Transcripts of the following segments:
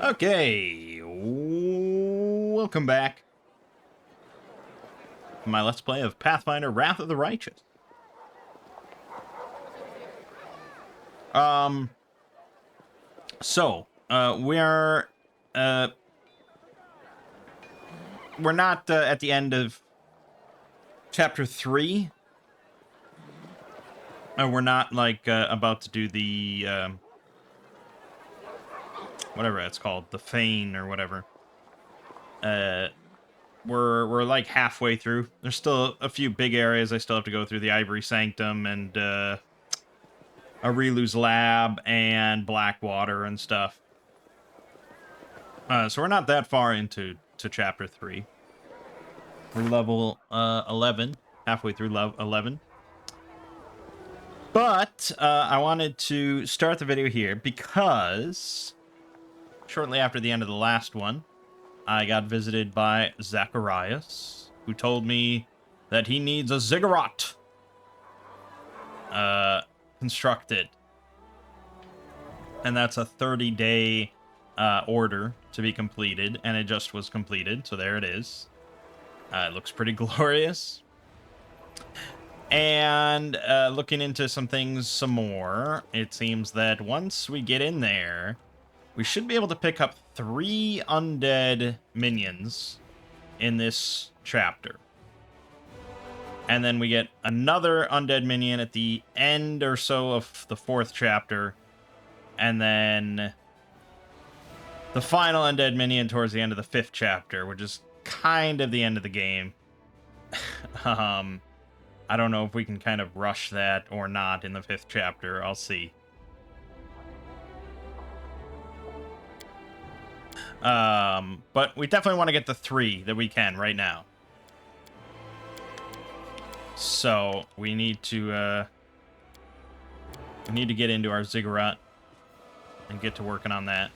Okay, welcome back to my Let's Play of Pathfinder Wrath of the Righteous. Um, we're not at the end of Chapter 3. We're not, like, about to do the, whatever it's called, the Feign or whatever. We're like halfway through. There's still a few big areas I still have to go through. The Ivory Sanctum and Arilu's Lab and Blackwater and stuff. So we're not that far into Chapter 3. We're level 11, halfway through level 11. But I wanted to start the video here because shortly after the end of the last one, I got visited by Zacharias, who told me that he needs a ziggurat constructed. And that's a 30-day order to be completed, and it just was completed, so there it is. It looks pretty glorious. And looking into some things some more, it seems that once we get in there, we should be able to pick up 3 undead minions in this chapter. And then we get another undead minion at the end or so of the 4th chapter. And then the final undead minion towards the end of the 5th chapter, which is kind of the end of the game. I don't know if we can kind of rush that or not in the 5th chapter. I'll see. But we definitely want to get the 3 that we can right now. So we need to get into our ziggurat and get to working on that.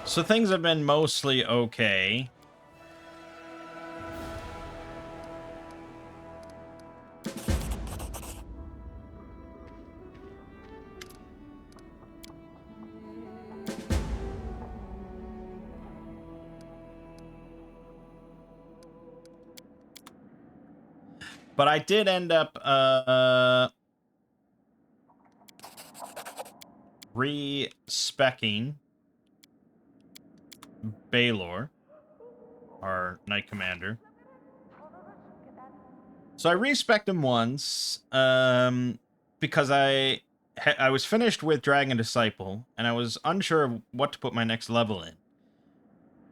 So things have been mostly okay. But I did end up re-speccing Baylor, our Knight Commander. So I re-specced him once because I was finished with Dragon Disciple, and I was unsure of what to put my next level in.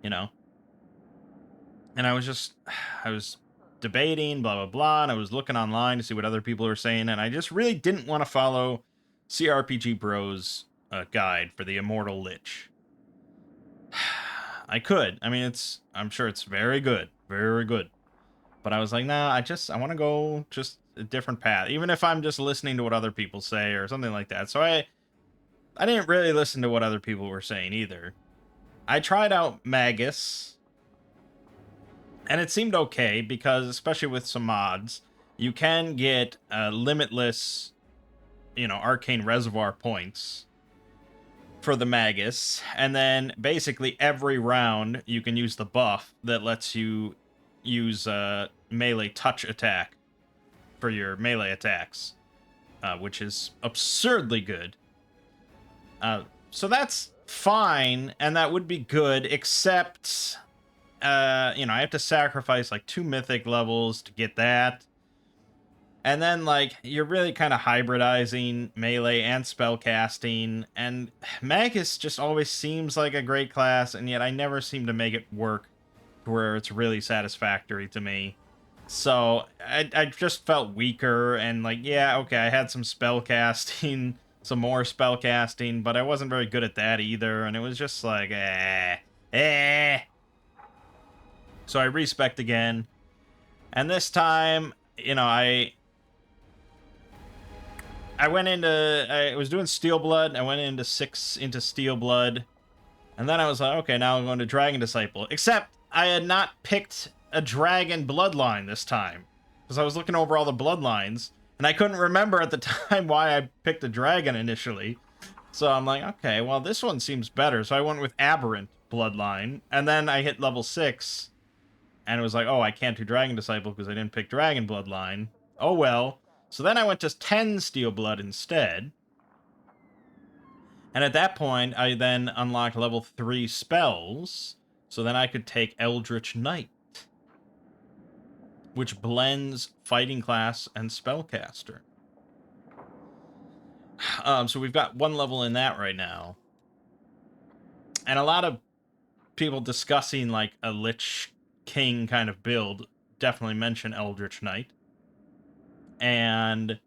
You know? And I was debating, blah, blah, blah, and I was looking online to see what other people were saying, and I just really didn't want to follow CRPG Bros' guide for the Immortal Lich. I could. I mean, I'm sure it's very good. Very good. But I was like, nah, I want to go just a different path, even if I'm just listening to what other people say or something like that. So I didn't really listen to what other people were saying either. I tried out Magus, and it seemed okay because, especially with some mods, you can get limitless, arcane reservoir points for the Magus, and then basically every round you can use the buff that lets you use melee touch attack for your melee attacks, which is absurdly good. So that's fine, and that would be good, except I have to sacrifice like 2 mythic levels to get that. And then, like, you're really kind of hybridizing melee and spellcasting, and Magus just always seems like a great class, and yet I never seem to make it work to where it's really satisfactory to me. So I just felt weaker, and like, yeah, okay, I had some spellcasting, some more spellcasting, but I wasn't very good at that either, and it was just like, So I respect again, and this time, I was doing Steel Blood. I went into 6 into Steel Blood. And then I was like, okay, now I'm going to Dragon Disciple. Except I had not picked a dragon bloodline this time. because I was looking over all the bloodlines, and I couldn't remember at the time why I picked a dragon initially. So I'm like, okay, well, this one seems better. So I went with Aberrant bloodline, and then I hit level 6, and it was like, oh, I can't do Dragon Disciple because I didn't pick Dragon bloodline. Oh, well. So then I went to 10 Steel Blood instead. And at that point, I then unlocked level 3 spells. So then I could take Eldritch Knight, which blends fighting class and spellcaster. So we've got 1 level in that right now. And a lot of people discussing like a Lich King kind of build definitely mention Eldritch Knight. And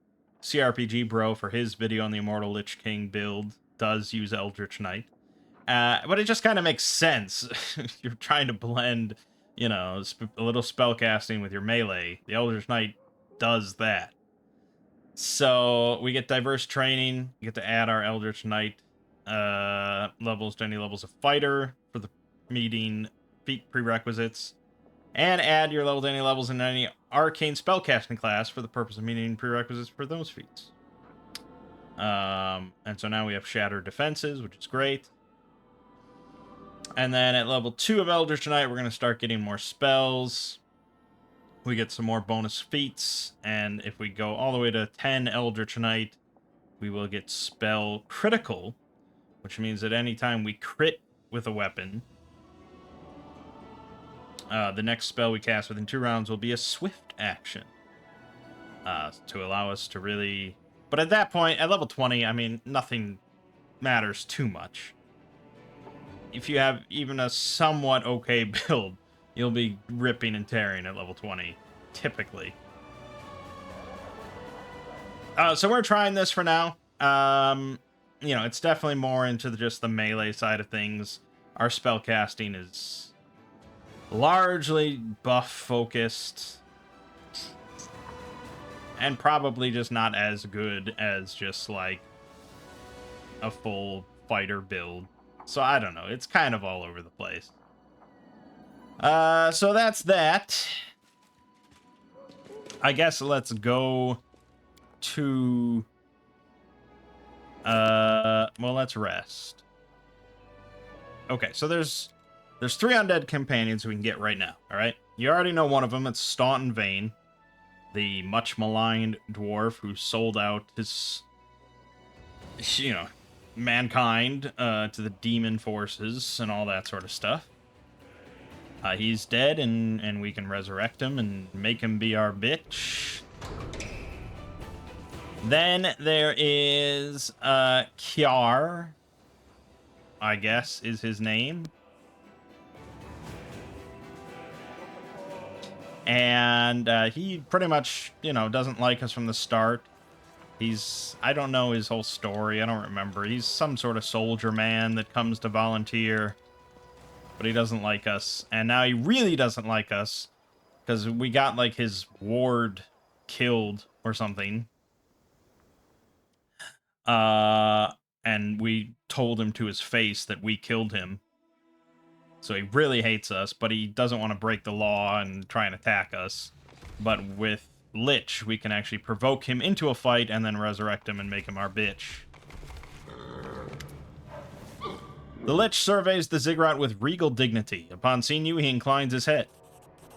CRPG Bro, for his video on the Immortal Lich King build, does use Eldritch Knight. But it just kind of makes sense. You're trying to blend, you know, a little spellcasting with your melee. The Eldritch Knight does that. So we get diverse training. You get to add our Eldritch Knight levels to any levels of fighter for the meeting feat prerequisites. And add your level to any levels in any arcane spellcasting class for the purpose of meeting prerequisites for those feats. And so now we have Shattered Defenses, which is great. And then at level 2 of Eldritch Knight, we're going to start getting more spells. We get some more bonus feats. And if we go all the way to 10 Eldritch Knight, we will get Spell Critical, which means that anytime we crit with a weapon, the next spell we cast within 2 rounds will be a swift action. To allow us to really... But at that point, at level 20, I mean, nothing matters too much. If you have even a somewhat okay build, you'll be ripping and tearing at level 20, typically. So we're trying this for now. You know, it's definitely more into just the melee side of things. Our spellcasting is largely buff-focused, and probably just not as good as just, like, a full fighter build. So I don't know. It's kind of all over the place. So that's that. I guess let's go to... well, let's rest. Okay, so there's 3 undead companions we can get right now, alright? You already know one of them. It's Staunton Vane, the much maligned dwarf who sold out his, you know, mankind to the demon forces and all that sort of stuff. He's dead, and we can resurrect him and make him be our bitch. Then there is Kiar, I guess is his name. And he pretty much, you know, doesn't like us from the start. I don't know his whole story. I don't remember. He's some sort of soldier man that comes to volunteer, but he doesn't like us. And now he really doesn't like us because we got, like, his ward killed or something. And we told him to his face that we killed him. So he really hates us, but he doesn't want to break the law and try and attack us. But with Lich, we can actually provoke him into a fight and then resurrect him and make him our bitch. The Lich surveys the ziggurat with regal dignity. Upon seeing you, he inclines his head.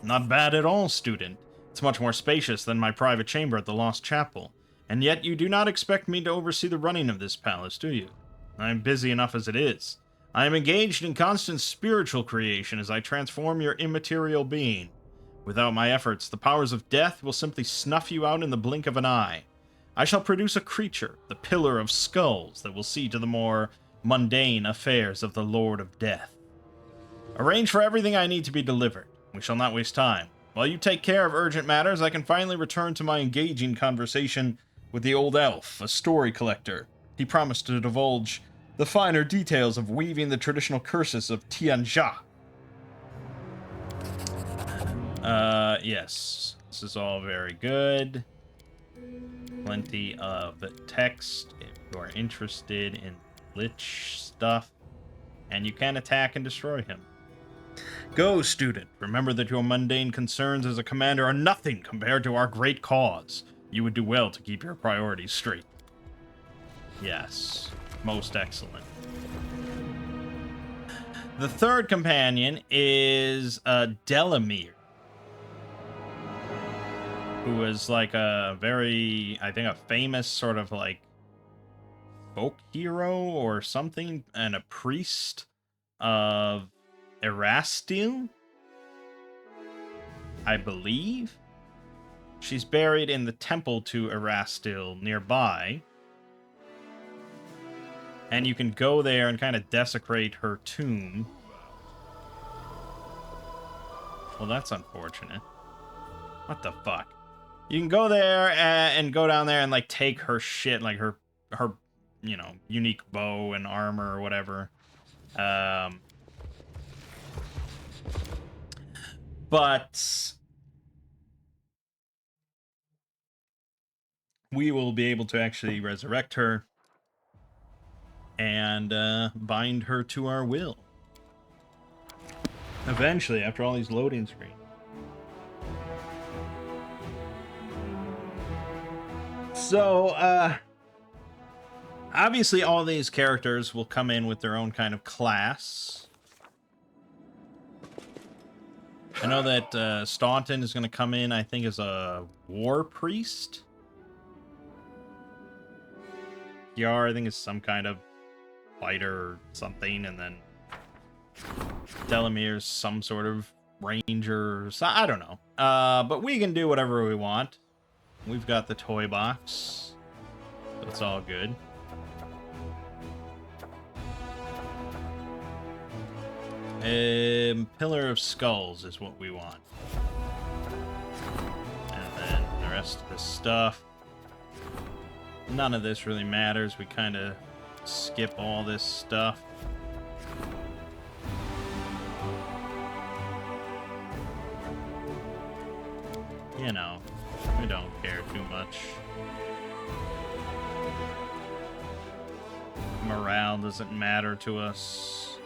Not bad at all, student. It's much more spacious than my private chamber at the Lost Chapel. And yet you do not expect me to oversee the running of this palace, do you? I am busy enough as it is. I am engaged in constant spiritual creation as I transform your immaterial being. Without my efforts, the powers of death will simply snuff you out in the blink of an eye. I shall produce a creature, the Pillar of Skulls, that will see to the more mundane affairs of the Lord of Death. Arrange for everything I need to be delivered. We shall not waste time. While you take care of urgent matters, I can finally return to my engaging conversation with the old elf, a story collector. He promised to divulge the finer details of weaving the traditional curses of Tianjia. Yes. This is all very good. Plenty of text if you are interested in Lich stuff. And you can attack and destroy him. Go, student. Remember that your mundane concerns as a commander are nothing compared to our great cause. You would do well to keep your priorities straight. Yes. Most excellent. The third companion is Delamere, who is like a very, I think, a famous sort of like folk hero or something, and a priest of Erastil, I believe. She's buried in the temple to Erastil nearby. And you can go there and kind of desecrate her tomb. Well, that's unfortunate. What the fuck? You can go there and go down there and like take her shit, like her you know, unique bow and armor or whatever. But we will be able to actually resurrect her and bind her to our will. Eventually, after all these loading screens. So, obviously all these characters will come in with their own kind of class. I know that Staunton is going to come in, I think, as a war priest. Yar, I think, is some kind of fighter or something, and then Delamere's some sort of ranger. So, I don't know. But we can do whatever we want. We've got the toy box, so it's all good. Pillar of Skulls is what we want. And then the rest of the stuff. None of this really matters. We kind of skip all this stuff. You know, we don't care too much. Morale doesn't matter to us.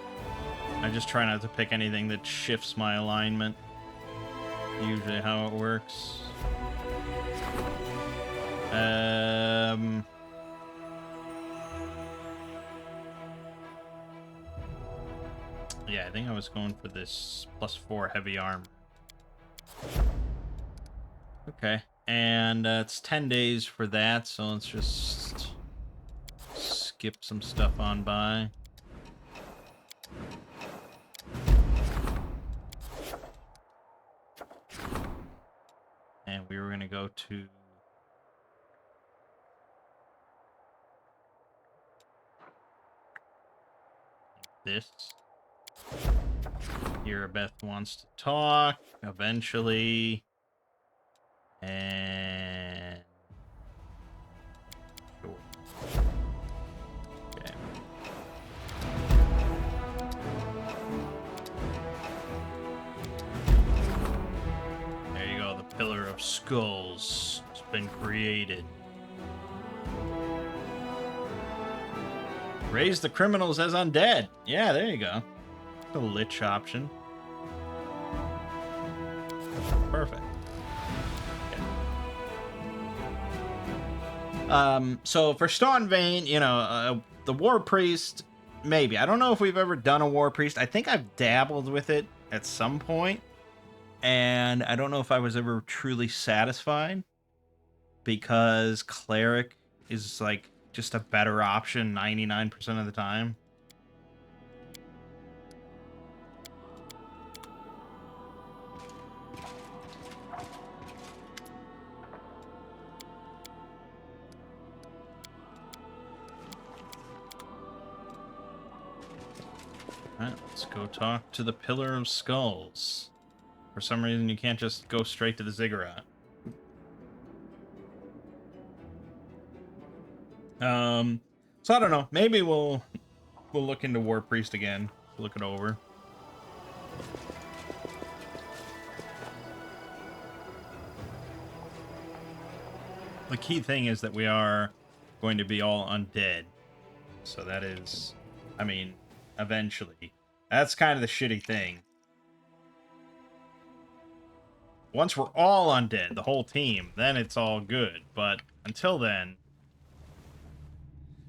I just try not to pick anything that shifts my alignment. Usually how it works. Yeah, I think I was going for this +4 heavy armor. Okay, and it's 10 days for that, so let's just skip some stuff on by. And we were going to go to this. Here, Beth wants to talk eventually. And sure. Okay. There you go, the Pillar of Skulls has been created. Raise the criminals as undead. Yeah, there you go. The Lich option. Perfect. Okay. So for Staunton Vane, you know, the War Priest, maybe. I don't know if we've ever done a War Priest. I think I've dabbled with it at some point, and I don't know if I was ever truly satisfied, because Cleric is like just a better option 99% of the time. Alright, let's go talk to the Pillar of Skulls. For some reason, you can't just go straight to the ziggurat. So I don't know. Maybe we'll look into War Priest again. Look it over. The key thing is that we are going to be all undead. So that is, I mean, eventually. That's kind of the shitty thing. Once we're all undead, the whole team, then it's all good. But until then...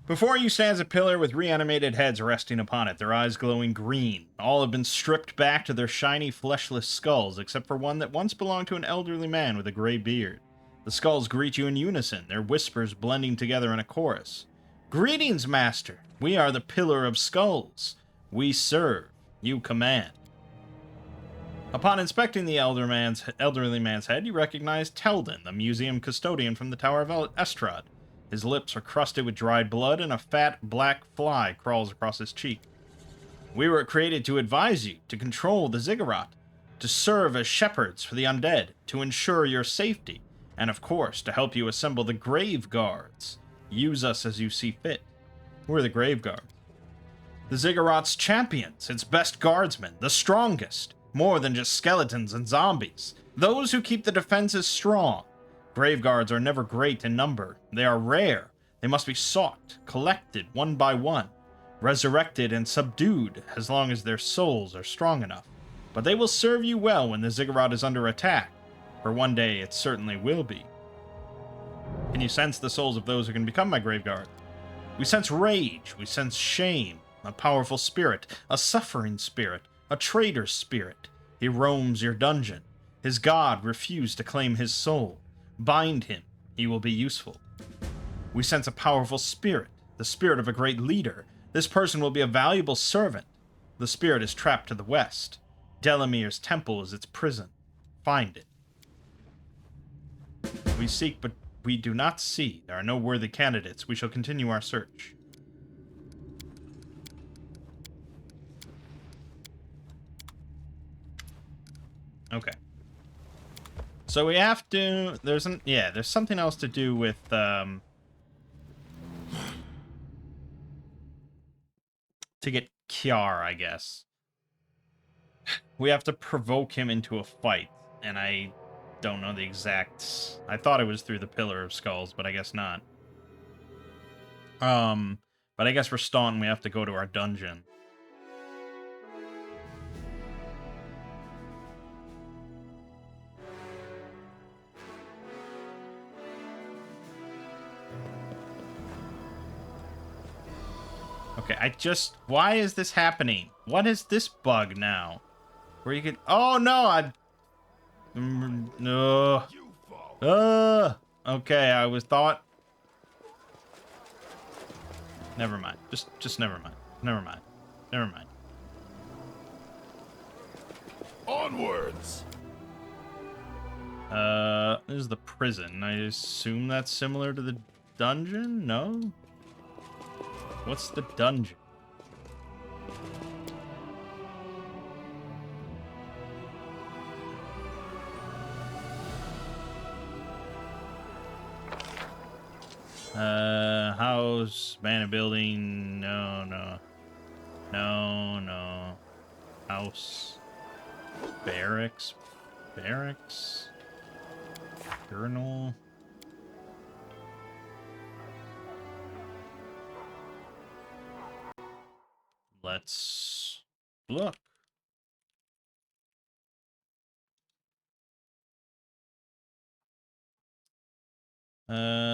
Before you stands a pillar with reanimated heads resting upon it, their eyes glowing green. All have been stripped back to their shiny, fleshless skulls, except for one that once belonged to an elderly man with a gray beard. The skulls greet you in unison, their whispers blending together in a chorus. Greetings, Master! We are the Pillar of Skulls. We serve. You command. Upon inspecting the elderly man's head, you recognize Teldon, the museum custodian from the Tower of Estrad. His lips are crusted with dried blood, and a fat, black fly crawls across his cheek. We were created to advise you, to control the ziggurat, to serve as shepherds for the undead, to ensure your safety, and of course, to help you assemble the Grave Guards. Use us as you see fit. We're the Grave Guards. The ziggurat's champions, its best guardsmen, the strongest, more than just skeletons and zombies. Those who keep the defenses strong. Grave Guards are never great in number. They are rare. They must be sought, collected one by one, resurrected and subdued as long as their souls are strong enough. But they will serve you well when the ziggurat is under attack, for one day it certainly will be. Can you sense the souls of those who can become my Grave Guard? We sense rage, we sense shame, a powerful spirit, a suffering spirit, a traitor's spirit. He roams your dungeon. His god refused to claim his soul. Bind him, he will be useful. We sense a powerful spirit, the spirit of a great leader. This person will be a valuable servant. The spirit is trapped to the west. Delamir's temple is its prison. Find it. We seek, but we do not see. There are no worthy candidates. We shall continue our search. Okay. So we have to... there's something else to do with, to get Kiar, I guess. We have to provoke him into a fight, and I don't know the exact... I thought it was through the Pillar of Skulls, but I guess not. But I guess for Staunton, we have to go to our dungeon. Okay, why is this happening? What is this bug now? Where you can... oh, no, no. Okay, I was thought... never mind. Just never mind. Never mind. Never mind. Onwards! This is the prison. I assume that's similar to the dungeon? No? What's the dungeon? House, abandoned building, no. House, barracks, journal. Let's look.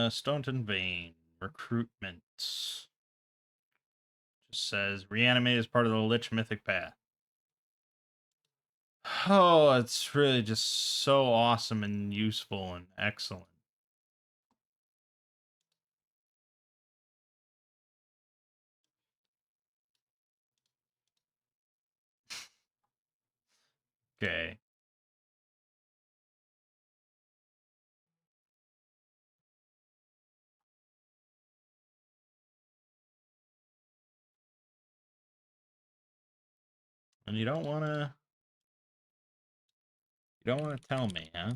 Staunton Vein. Recruitment. Just says reanimate as part of the Lich mythic path. Oh, it's really just so awesome and useful and excellent. Okay. And you don't want to tell me, huh?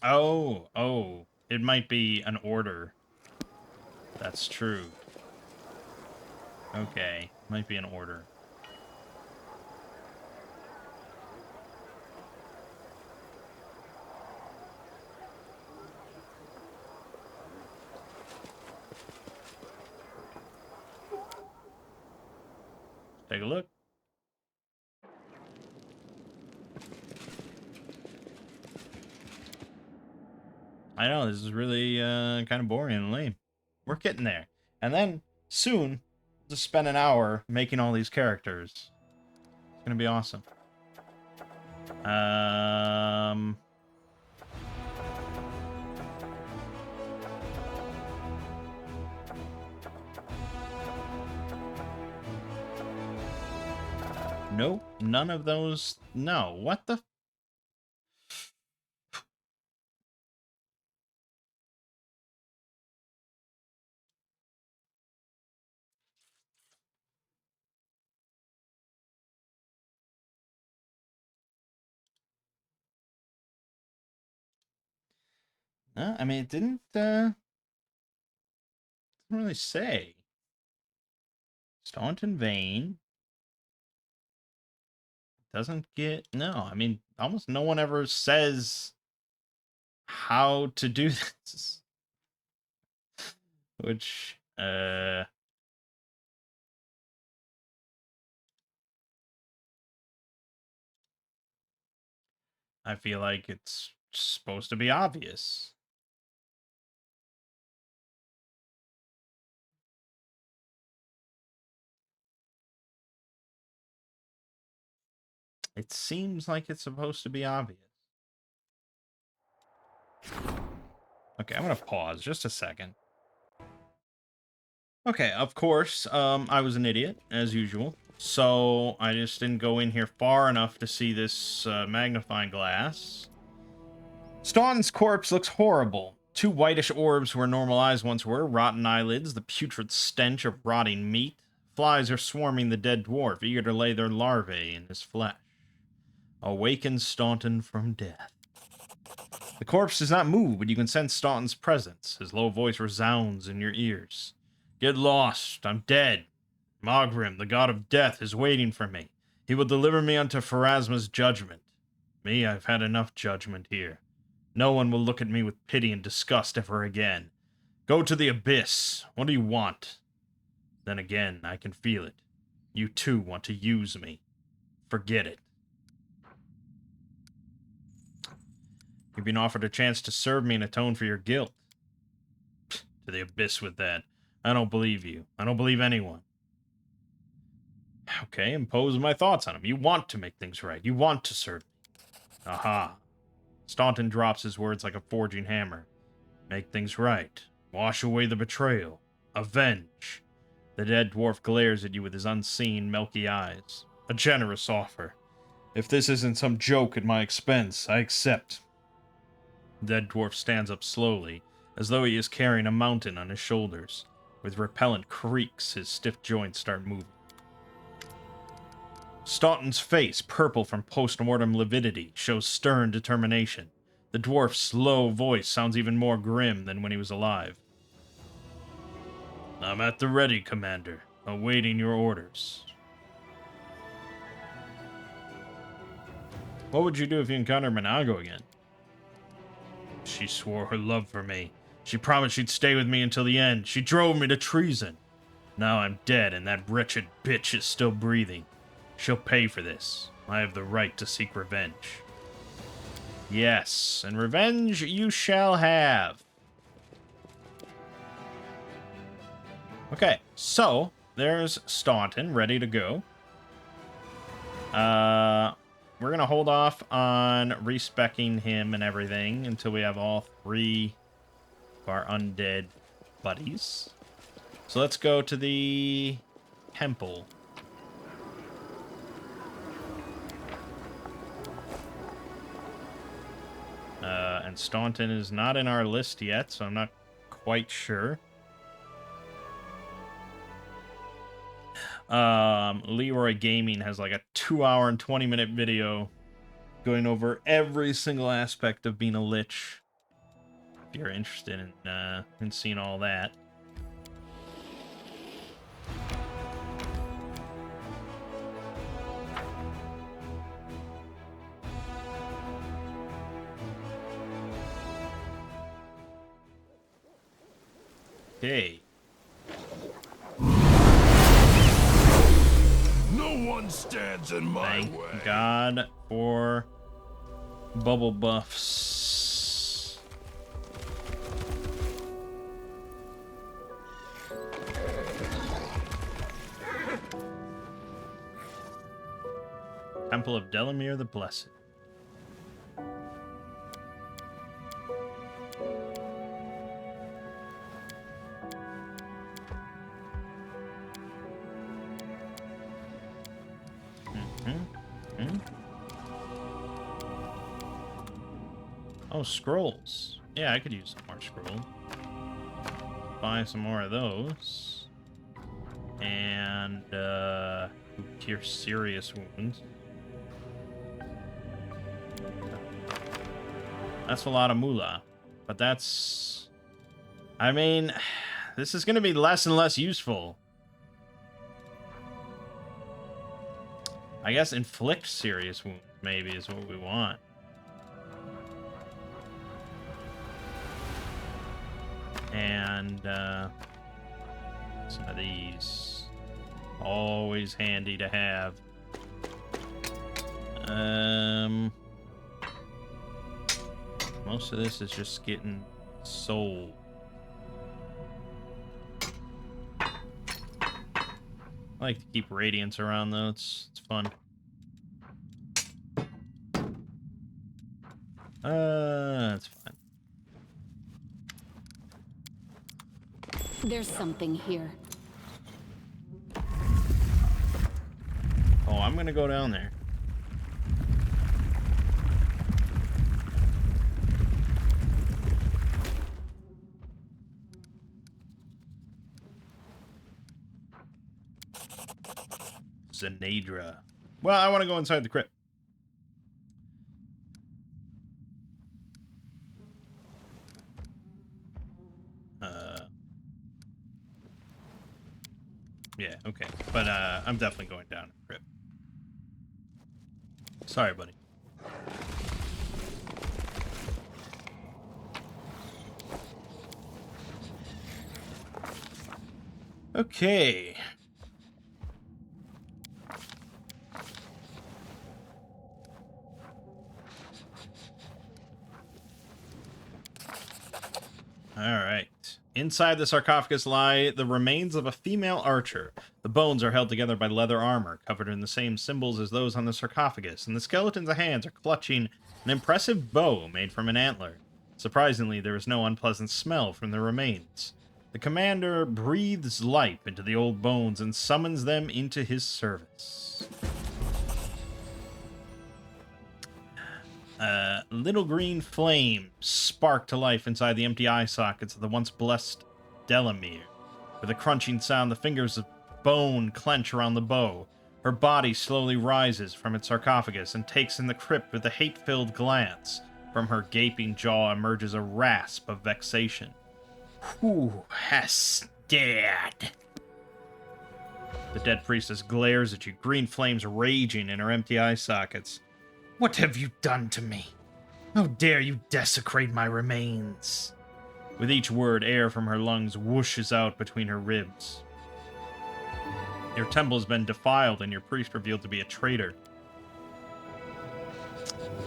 Oh, it might be an order. That's true. Okay, might be an order. take a look. I know, this is really kind of boring and lame. We're getting there. And then, soon, just spend an hour making all these characters. It's gonna be awesome. Nope, none of those. No, what the? I mean, it didn't really say. Staunton Vein doesn't get. No, I mean, almost no one ever says how to do this. Which, I feel like it's supposed to be obvious. It seems like it's supposed to be obvious. Okay, I'm gonna pause just a second. Okay, of course, I was an idiot, as usual. So, I just didn't go in here far enough to see this magnifying glass. Staunton's corpse looks horrible. Two whitish orbs where normal eyes once were, rotten eyelids, the putrid stench of rotting meat. Flies are swarming the dead dwarf, eager to lay their larvae in his flesh. Awaken Staunton from death. The corpse does not move, but you can sense Staunton's presence. His low voice resounds in your ears. Get lost, I'm dead. Mogrim, the god of death, is waiting for me. He will deliver me unto Pharasma's judgment. Me, I've had enough judgment here. No one will look at me with pity and disgust ever again. Go to the abyss. What do you want? Then again, I can feel it. You too want to use me. Forget it. You've been offered a chance to serve me and atone for your guilt. To the abyss with that. I don't believe you. I don't believe anyone. Okay, impose my thoughts on him. You want to make things right. You want to serve me. Aha. Staunton drops his words like a forging hammer. Make things right. Wash away the betrayal. Avenge. The dead dwarf glares at you with his unseen, milky eyes. A generous offer. If this isn't some joke at my expense, I accept. The dead dwarf stands up slowly, as though he is carrying a mountain on his shoulders. With repellent creaks, his stiff joints start moving. Staunton's face, purple from post-mortem lividity, shows stern determination. The dwarf's low voice sounds even more grim than when he was alive. I'm at the ready, Commander, awaiting your orders. What would you do if you encountered Mangg again? She swore her love for me. She promised she'd stay with me until the end. She drove me to treason. Now I'm dead and that wretched bitch is still breathing. She'll pay for this. I have the right to seek revenge. Yes, and revenge you shall have. Okay, so there's Staunton ready to go. We're gonna hold off on respecking him and everything until we have all three of our undead buddies. So let's go to the temple. And Staunton is not in our list yet, so I'm not quite sure. Leroy Gaming has like a 2-hour and 20-minute video going over every single aspect of being a Lich. If you're interested in seeing all that. Okay. No one stands in my Thank way. God for bubble buffs. Temple of Delamere the Blessed. Oh, scrolls. Yeah, I could use some more scroll. Buy some more of those. And, cure serious wounds. That's a lot of moolah. But that's... I mean, this is going to be less and less useful. I guess inflict serious wounds, maybe, is what we want. And, some of these. Always handy to have. Most of this is just getting sold. I like to keep radiance around, though. It's fun. That's fine. There's something here. Oh, I'm gonna go down there. Zanadra. Well, I want to go inside the crypt. Yeah, okay. But I'm definitely going down the crypt. Sorry, buddy. Okay. All right. Inside the sarcophagus lie the remains of a female archer. The bones are held together by leather armor, covered in the same symbols as those on the sarcophagus, and the skeleton's hands are clutching an impressive bow made from an antler. Surprisingly, there is no unpleasant smell from the remains. The commander breathes life into the old bones and summons them into his service. Little green flames spark to life inside the empty eye sockets of the once blessed Delamere. With a crunching sound, the fingers of bone clench around the bow. Her body slowly rises from its sarcophagus and takes in the crypt with a hate-filled glance. From her gaping jaw emerges a rasp of vexation. Who has dared? The dead priestess glares at you, green flames raging in her empty eye sockets. What have you done to me? How dare you desecrate my remains? With each word, air from her lungs whooshes out between her ribs. Your temple has been defiled and your priest revealed to be a traitor.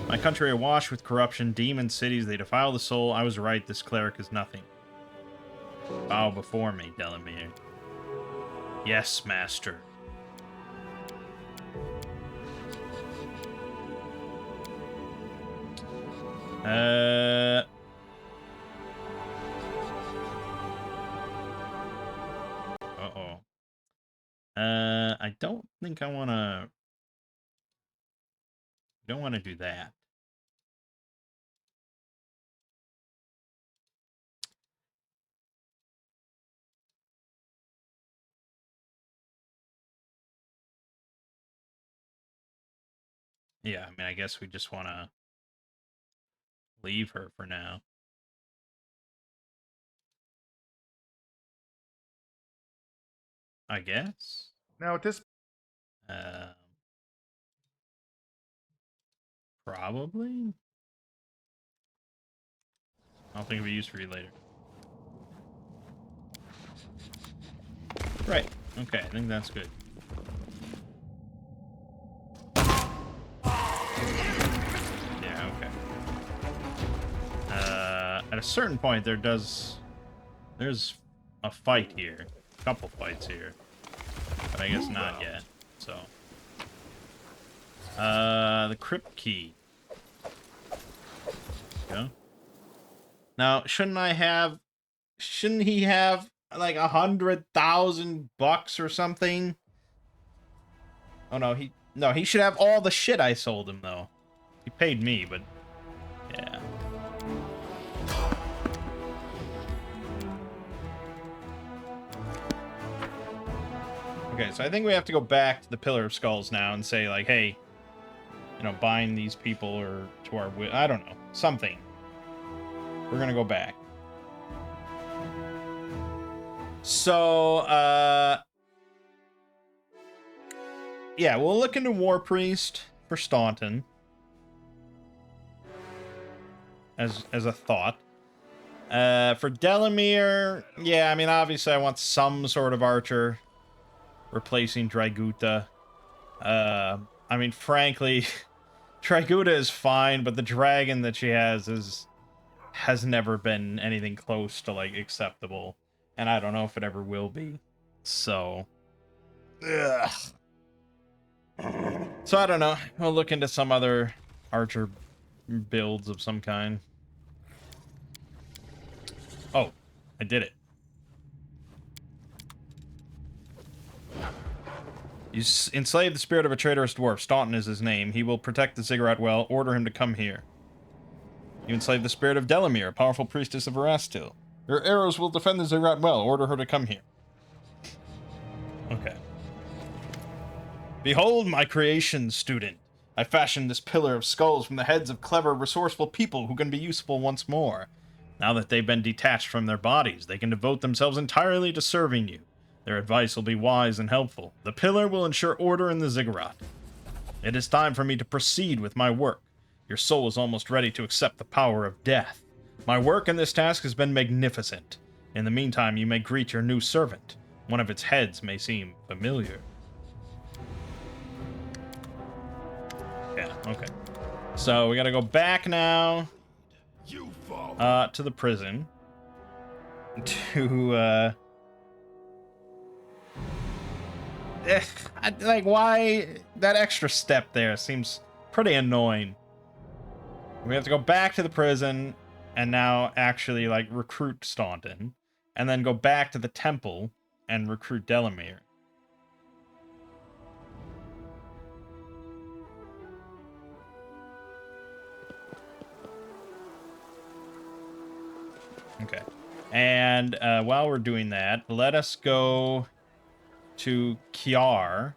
My country awash with corruption, demon cities, they defile the soul. I was right, this cleric is nothing. Bow before me, Delamere. Yes, master. Uh-oh. I don't think I want to... Don't want to do that. Yeah, I mean, I guess we just want to leave her for now. I guess. Now at this Probably. I'll think of a use for you later. Right. Okay, I think that's good. at a certain point, there's a fight here. A couple fights here. But I guess not yet. So. The crypt key. Go. Now, shouldn't he have like $100,000 or something? Oh no, he should have all the shit I sold him though. He paid me, but yeah. Okay, so I think we have to go back to the Pillar of Skulls now and say like, hey, you know, bind these people or to our will. I don't know, something. We're gonna go back. So, yeah, we'll look into War Priest for Staunton as a thought. For Delamere, yeah, I mean, obviously I want some sort of archer replacing Draguta. I mean, frankly, Draguta is fine, but the dragon that she has never been anything close to, like, acceptable. And I don't know if it ever will be. So, ugh. So I don't know. We'll look into some other archer builds of some kind. Oh, I did it. You enslave the spirit of a traitorous dwarf. Staunton is his name. He will protect the ziggurat well. Order him to come here. You enslave the spirit of Delamere, a powerful priestess of Erastil. Your arrows will defend the ziggurat well. Order her to come here. Okay. Behold my creation, student. I fashioned this pillar of skulls from the heads of clever, resourceful people who can be useful once more. Now that they've been detached from their bodies, they can devote themselves entirely to serving you. Their advice will be wise and helpful. The pillar will ensure order in the ziggurat. It is time for me to proceed with my work. Your soul is almost ready to accept the power of death. My work in this task has been magnificent. In the meantime, you may greet your new servant. One of its heads may seem familiar. Yeah, okay. So we gotta go back now to the prison. To, like, why that extra step there seems pretty annoying. We have to go back to the prison and now actually, like, recruit Staunton, and then go back to the temple and recruit Delamere. Okay. And while we're doing that, let us go to Kiar,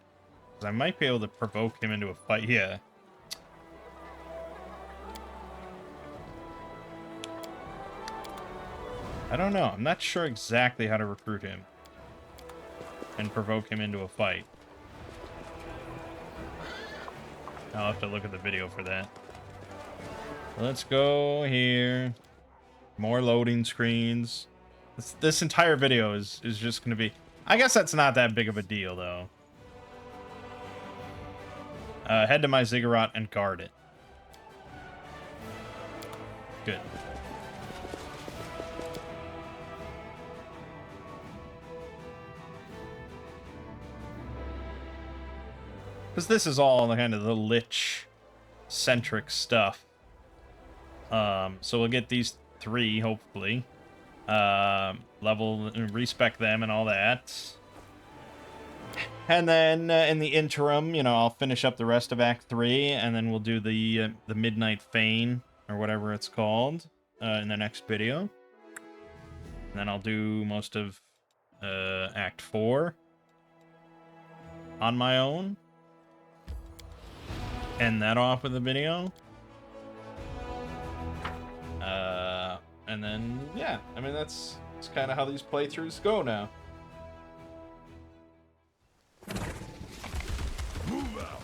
because I might be able to provoke him into a fight. Yeah. I don't know. I'm not sure exactly how to recruit him and provoke him into a fight. I'll have to look at the video for that. Let's go here. More loading screens. This entire video is just going to be... I guess that's not that big of a deal, though. Head to my ziggurat and guard it. Good. Because this is all kind of the Lich-centric stuff. So we'll get these 3, hopefully. Level and respec them and all that. And then in the interim, you know, I'll finish up the rest of Act 3, and then we'll do the Midnight Feign, or whatever it's called, in the next video. And then I'll do most of Act 4 on my own. End that off with a video. And then, yeah, I mean, that's kind of how these playthroughs go now. Move out.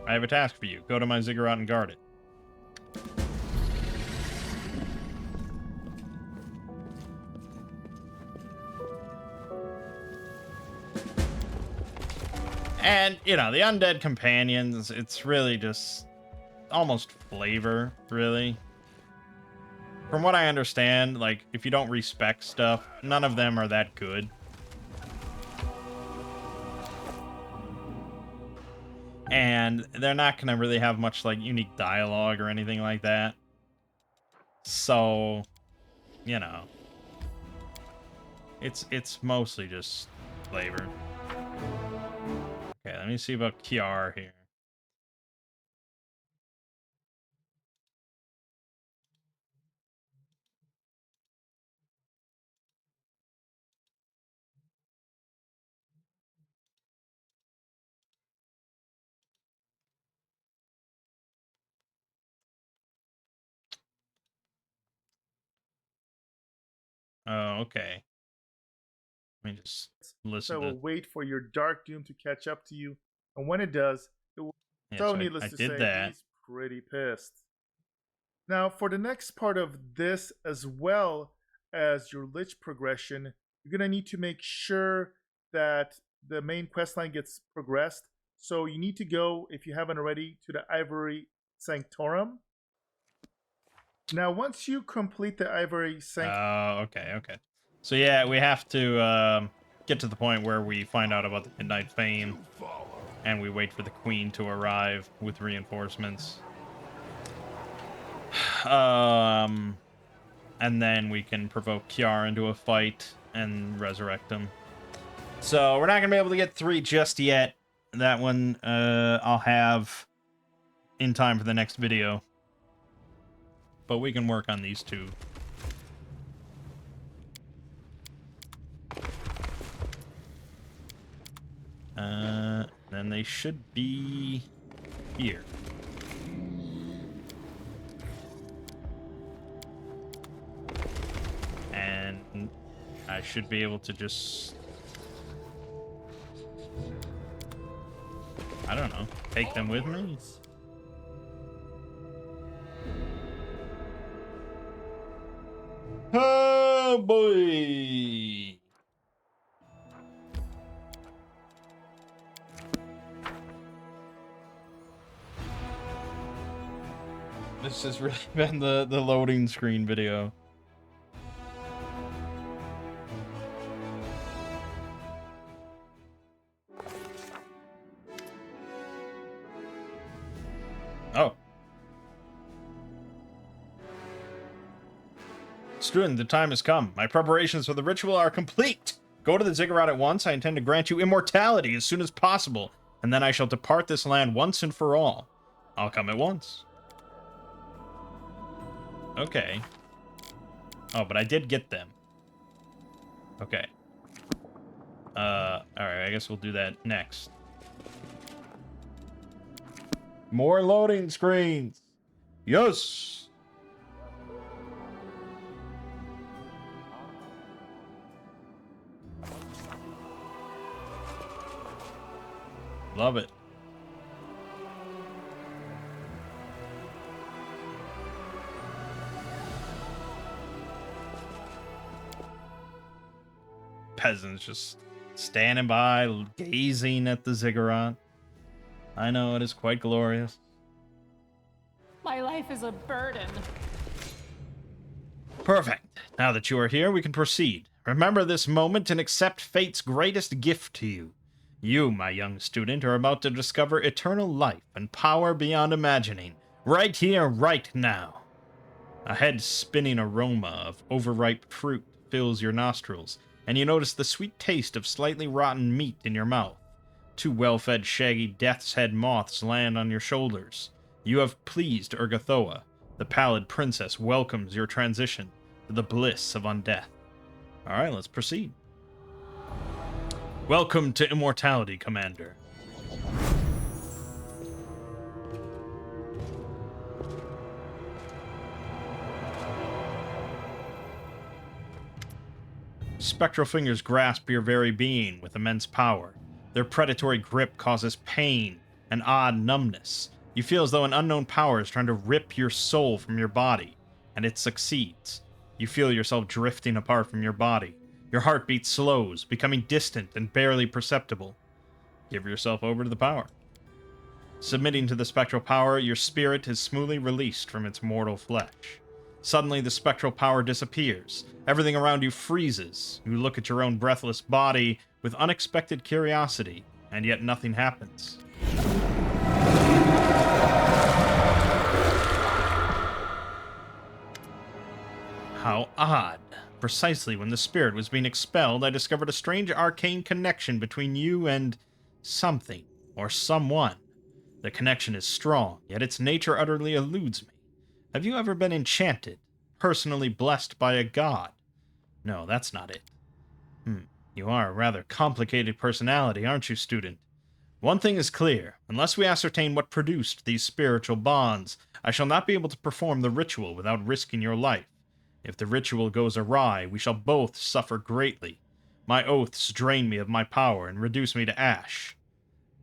I have a task for you. Go to my ziggurat and guard it. And, you know, the undead companions, it's really just almost flavor, really. From what I understand, like, if you don't respect stuff, none of them are that good. And they're not going to really have much, like, unique dialogue or anything like that. So, you know, it's mostly just flavor. Okay, let me see about Kiar here. Oh, okay. Let me just So listen it to. will wait for your Dark Doom to catch up to you, and when it does, it will. Yeah, So, so I needless to did say, that. he's pretty pissed. Now, for the next part of this, as well as your Lich progression, you're gonna need to make sure that the main quest line gets progressed. So you need to go, if you haven't already, to the Ivory Sanctorum. Now, once you complete the Ivory Sanctorum, Oh, okay, okay. So yeah, we have to get to the point where we find out about the Midnight Fame, You follow. and we wait for the Queen to arrive with reinforcements. And then we can provoke Kiar into a fight and resurrect him. So we're not gonna be able to get 3 just yet. That one I'll have in time for the next video. But we can work on these 2. Then they should be here. And I should be able to just, I don't know, take them with me? Oh boy! This has really been the loading screen video. Oh. Student, the time has come. My preparations for the ritual are complete. Go to the ziggurat at once. I intend to grant you immortality as soon as possible, and then I shall depart this land once and for all. I'll come at once. Okay. Oh, but I did get them. Okay. Alright, I guess we'll do that next. More loading screens! Yes! Love it. Peasants just standing by, gazing at the ziggurat. I know, it is quite glorious. My life is a burden. Perfect. Now that you are here, we can proceed. Remember this moment and accept fate's greatest gift to you. You, my young student, are about to discover eternal life and power beyond imagining, right here, right now. A head-spinning aroma of overripe fruit fills your nostrils, and you notice the sweet taste of slightly rotten meat in your mouth. 2 well-fed, shaggy death's head moths land on your shoulders. You have pleased Urgathoa. The pallid princess welcomes your transition to the bliss of undeath. Alright, let's proceed. Welcome to immortality, Commander. Spectral fingers grasp your very being with immense power. Their predatory grip causes pain and odd numbness. You feel as though an unknown power is trying to rip your soul from your body, and it succeeds. You feel yourself drifting apart from your body. Your heartbeat slows, becoming distant and barely perceptible. Give yourself over to the power. Submitting to the spectral power, your spirit is smoothly released from its mortal flesh. Suddenly, the spectral power disappears. Everything around you freezes. You look at your own breathless body with unexpected curiosity, and yet nothing happens. How odd. Precisely when the spirit was being expelled, I discovered a strange arcane connection between you and something, or someone. The connection is strong, yet its nature utterly eludes me. Have you ever been enchanted, personally blessed by a god? No, that's not it. You are a rather complicated personality, aren't you, student? One thing is clear. Unless we ascertain what produced these spiritual bonds, I shall not be able to perform the ritual without risking your life. If the ritual goes awry, we shall both suffer greatly. My oaths drain me of my power and reduce me to ash.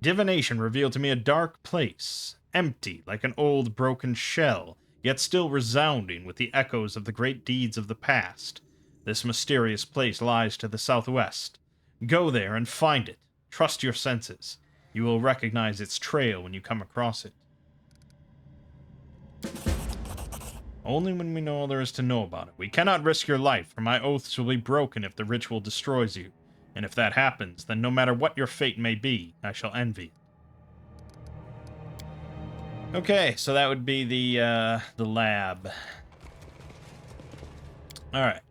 Divination revealed to me a dark place, empty like an old broken shell, yet still resounding with the echoes of the great deeds of the past. This mysterious place lies to the southwest. Go there and find it. Trust your senses. You will recognize its trail when you come across it. Only when we know all there is to know about it. We cannot risk your life, for my oaths will be broken if the ritual destroys you. And if that happens, then no matter what your fate may be, I shall envy it. Okay, so that would be the lab. Alright.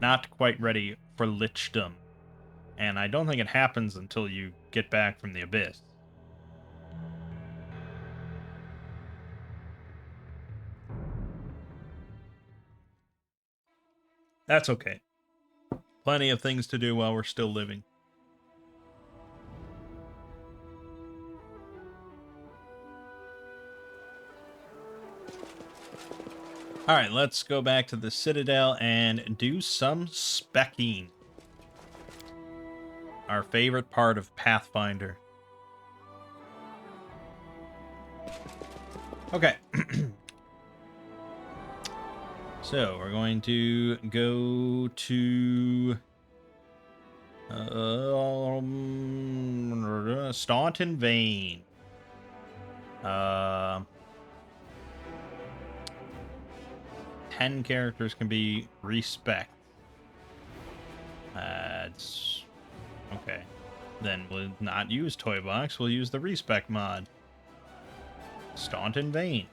Not quite ready for lichdom. And I don't think it happens until you get back from the abyss. That's okay. Plenty of things to do while we're still living. Alright, let's go back to the Citadel and do some specking. Our favorite part of Pathfinder. Okay. So, we're going to go to Staunton Vein. 10 characters can be respec. It's okay. Then we'll not use Toy Box, we'll use the respec mod. Staunton Vein.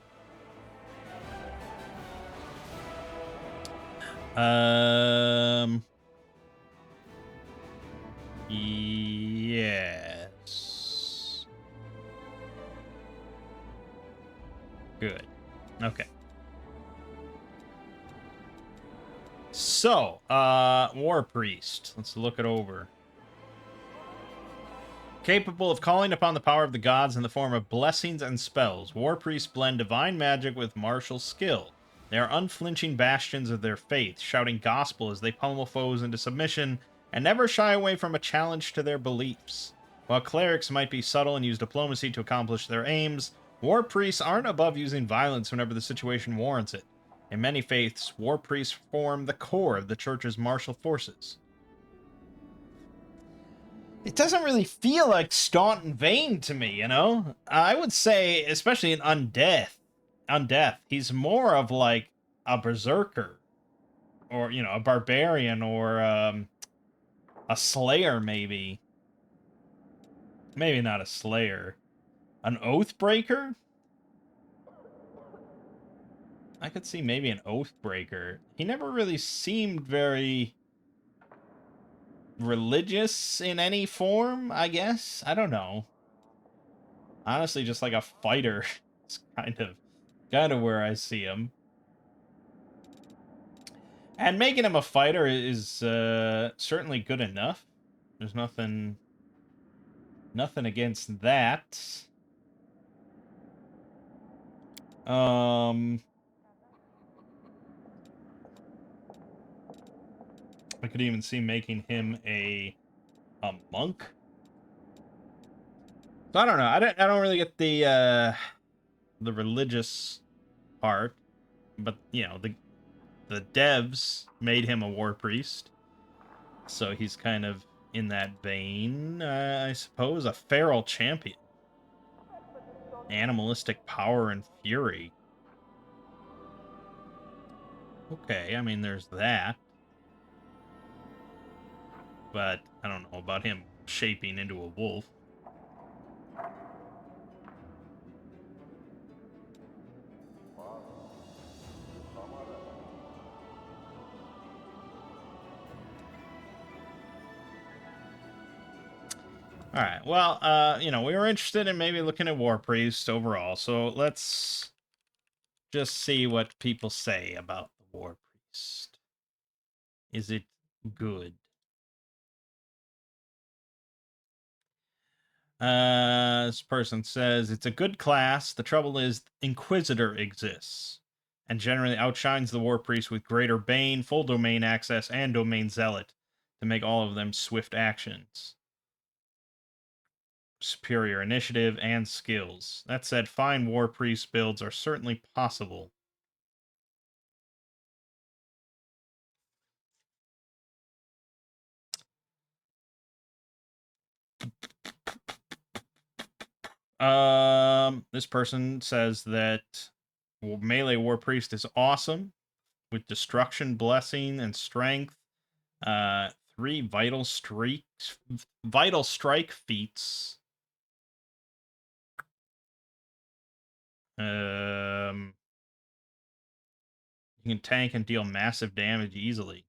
Yes. Good. Okay. So, War Priest. Let's look it over. Capable of calling upon the power of the gods in the form of blessings and spells, War Priests blend divine magic with martial skill. They are unflinching bastions of their faith, shouting gospel as they pummel foes into submission, and never shy away from a challenge to their beliefs. While clerics might be subtle and use diplomacy to accomplish their aims, War Priests aren't above using violence whenever the situation warrants it. In many faiths, War Priests form the core of the church's martial forces. It doesn't really feel like Staunton Vein to me, you know? I would say, especially in Undeath, he's more of like a berserker. Or, you know, a barbarian or a slayer, maybe. Maybe not a slayer. An Oathbreaker? I could see maybe an Oathbreaker. He never really seemed very religious in any form, I guess. I don't know. Honestly, just like a fighter. It's kind of where I see him. And making him a fighter is certainly good enough. There's nothing against that. I could even see making him a monk. So I don't know. I don't really get the religious part, but you know, the devs made him a war priest. So he's kind of in that vein, I suppose, a feral champion. Animalistic power and fury. Okay, I mean, there's that. But I don't know about him shaping into a wolf. All right. Well, you know, we were interested in maybe looking at War Priest overall, so let's just see what people say about the War Priest. Is it good? This person says it's a good class. The trouble is, Inquisitor exists and generally outshines the War Priest with greater Bane, full domain access, and Domain Zealot to make all of them swift actions. Superior initiative and skills. That said, fine War Priest builds are certainly possible. This person says that melee War Priest is awesome with destruction, blessing, and strength. 3 vital strike feats. You can tank and deal massive damage easily.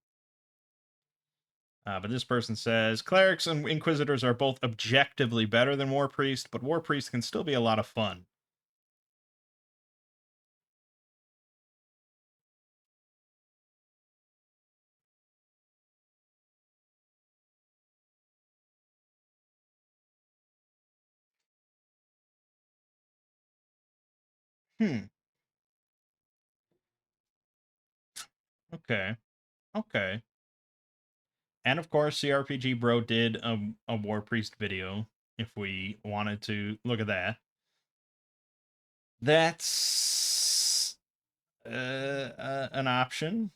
But this person says clerics and inquisitors are both objectively better than War Priest, but War Priest can still be a lot of fun. Okay. Okay. And of course, CRPG Bro did a War Priest video, if we wanted to look at that. That's an option.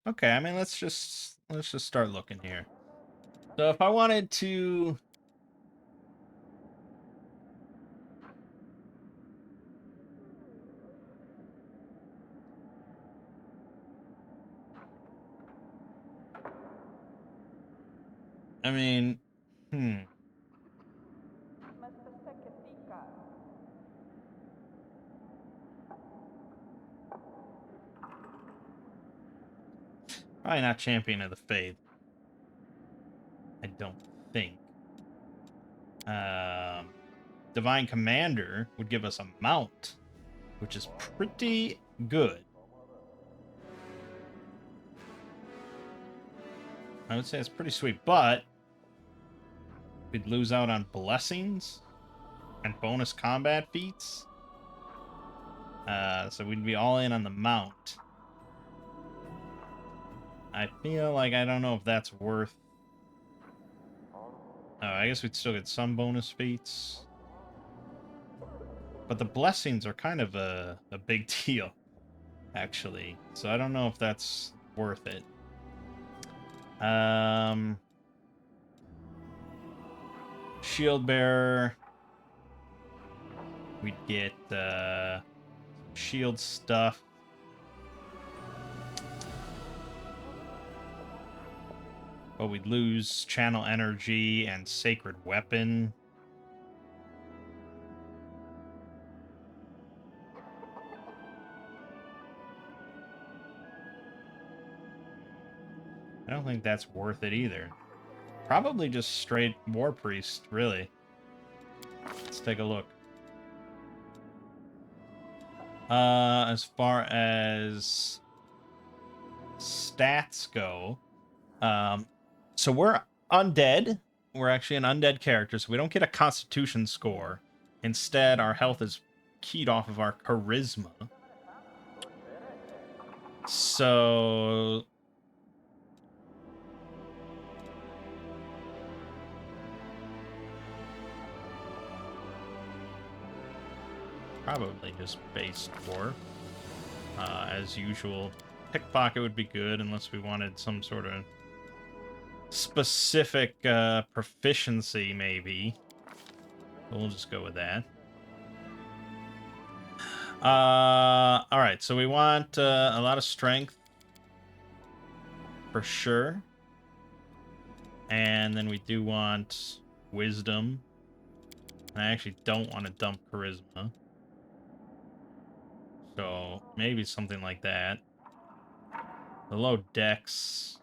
Okay, I mean, let's just start looking here. So if I wanted to... I mean, Probably not Champion of the Faith. I don't think. Divine Commander would give us a mount, which is pretty good. I would say it's pretty sweet, but we'd lose out on blessings and bonus combat feats. So we'd be all in on the mount. I feel like I don't know if that's worth... I guess we'd still get some bonus feats. But the blessings are kind of a big deal, actually. So I don't know if that's worth it. Shield Bearer. We'd get shield stuff. But we'd lose Channel Energy and Sacred Weapon. I don't think that's worth it either. Probably just straight War Priest, really. Let's take a look. As far as stats go, so we're undead. We're actually an undead character, so we don't get a Constitution score. Instead, our health is keyed off of our charisma. So probably just base 4, as usual. pickpocket would be good, unless we wanted some sort of specific proficiency, maybe. We'll just go with that. All right, so we want a lot of strength for sure, and then we do want wisdom. And I actually don't want to dump charisma, so maybe something like that. The low dex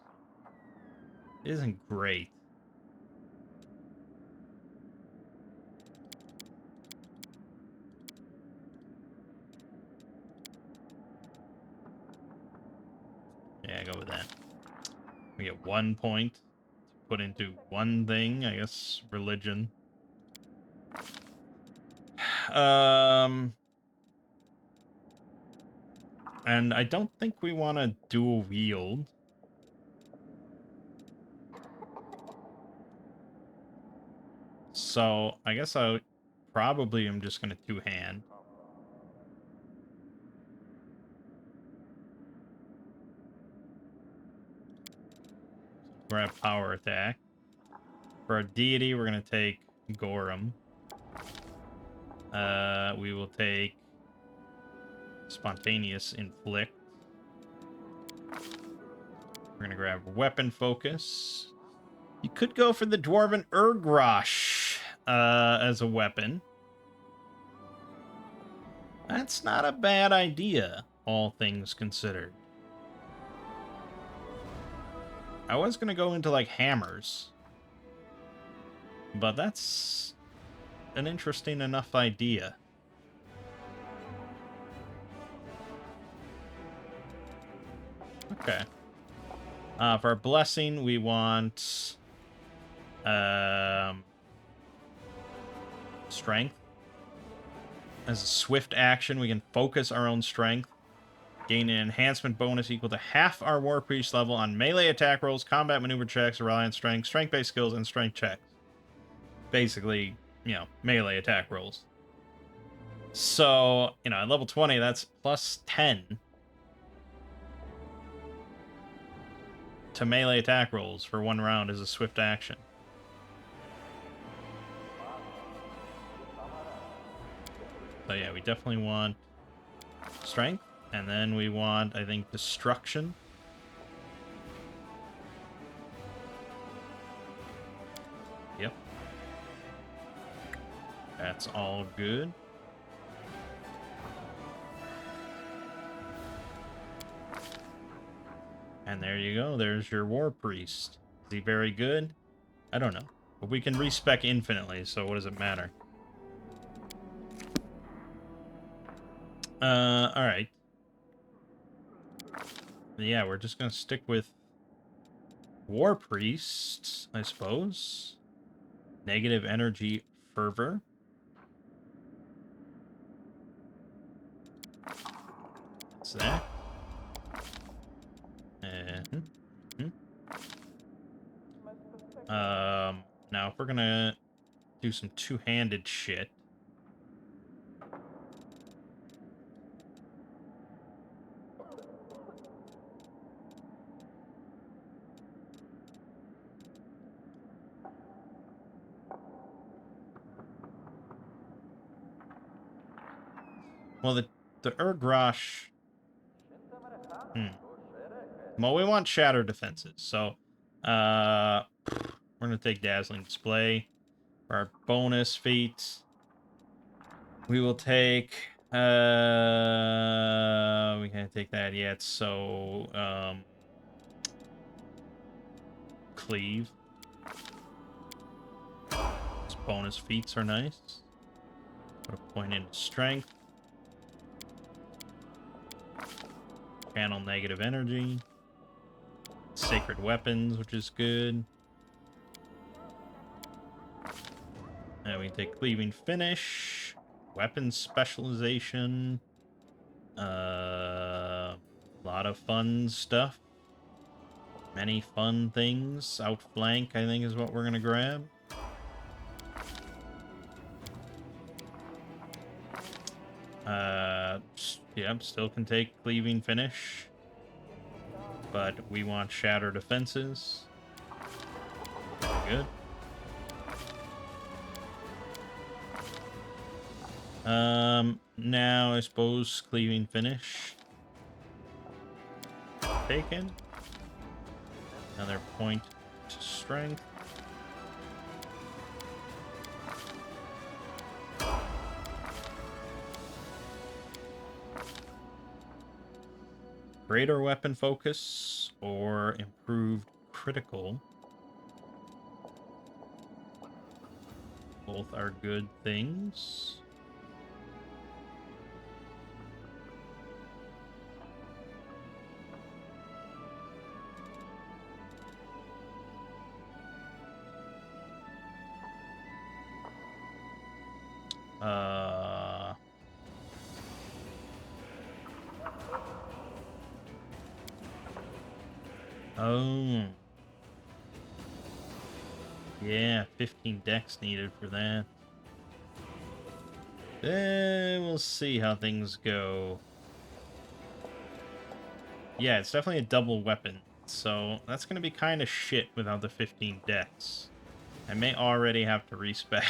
isn't great. Yeah, go with that. We get 1 point to put into one thing, I guess, religion. And I don't think we want to dual wield. So I guess I probably am just going to two-hand. Grab power attack. For our deity, we're going to take Gorham. We will take Spontaneous Inflict. We're going to grab Weapon Focus. You could go for the Dwarven Urgrosh as a weapon. That's not a bad idea, all things considered. I was going to go into, like, hammers. But that's an interesting enough idea. Okay. For our blessing, we want strength. As a swift action, we can focus our own strength. Gain an enhancement bonus equal to half our War Priest level on melee attack rolls, combat maneuver checks, rely on strength, strength-based skills, and strength checks. Basically, you know, melee attack rolls. So, you know, at level 20, that's plus 10 to melee attack rolls for 1 round as a swift action. So yeah, we definitely want strength, and then we want, I think, destruction. Yep. That's all good. And there you go. There's your War Priest. Is he very good? I don't know. But we can respec infinitely, so what does it matter? Alright. Yeah, we're just gonna stick with War Priest, I suppose. Negative energy fervor. What's that? Now if we're gonna do some two-handed shit. Well, the Urgrosh... Well, we want shatter defenses, so we're gonna take Dazzling Display for our bonus feats. We will take we can't take that yet, so Cleave. Those bonus feats are nice. Put a point into strength. Channel negative energy. Sacred weapons, which is good. And we take cleaving finish. Weapon specialization. A lot of fun stuff. Many fun things. Outflank, I think, is what we're gonna grab. Yep, still can take cleaving finish. but we want shatter defenses. Very good. Now I suppose cleaving finish. Taken. Another point to strength. Greater weapon focus or improved critical. Both are good things. Oh. Yeah, 15 dex needed for that. We'll see how things go. Yeah, it's definitely a double weapon, so that's going to be kind of shit without the 15 dex. I may already have to respec.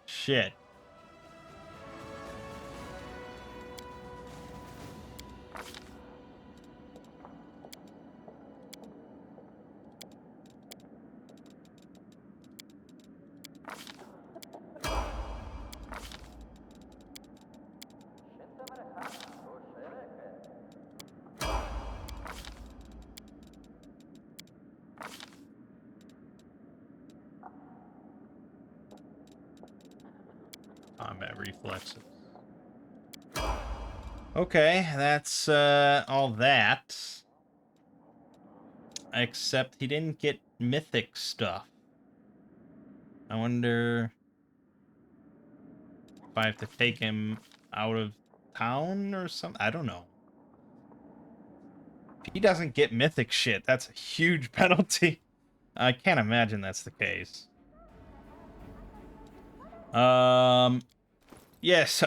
Shit. Combat reflexes. Okay, that's all that. Except he didn't get mythic stuff. I wonder if I have to take him out of town or something. I don't know. If he doesn't get mythic shit, that's a huge penalty. I can't imagine that's the case. Yes.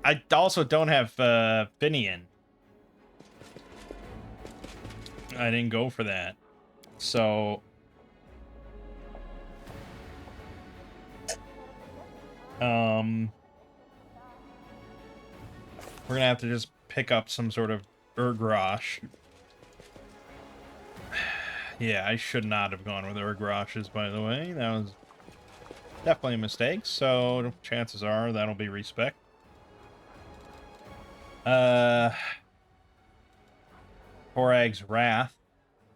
I also don't have Finian. I didn't go for that. So we're gonna have to just pick up some sort of Urgrosh. Yeah, I should not have gone with Urgroshes, by the way. That was definitely a mistake, so chances are that'll be respec. Korag's Wrath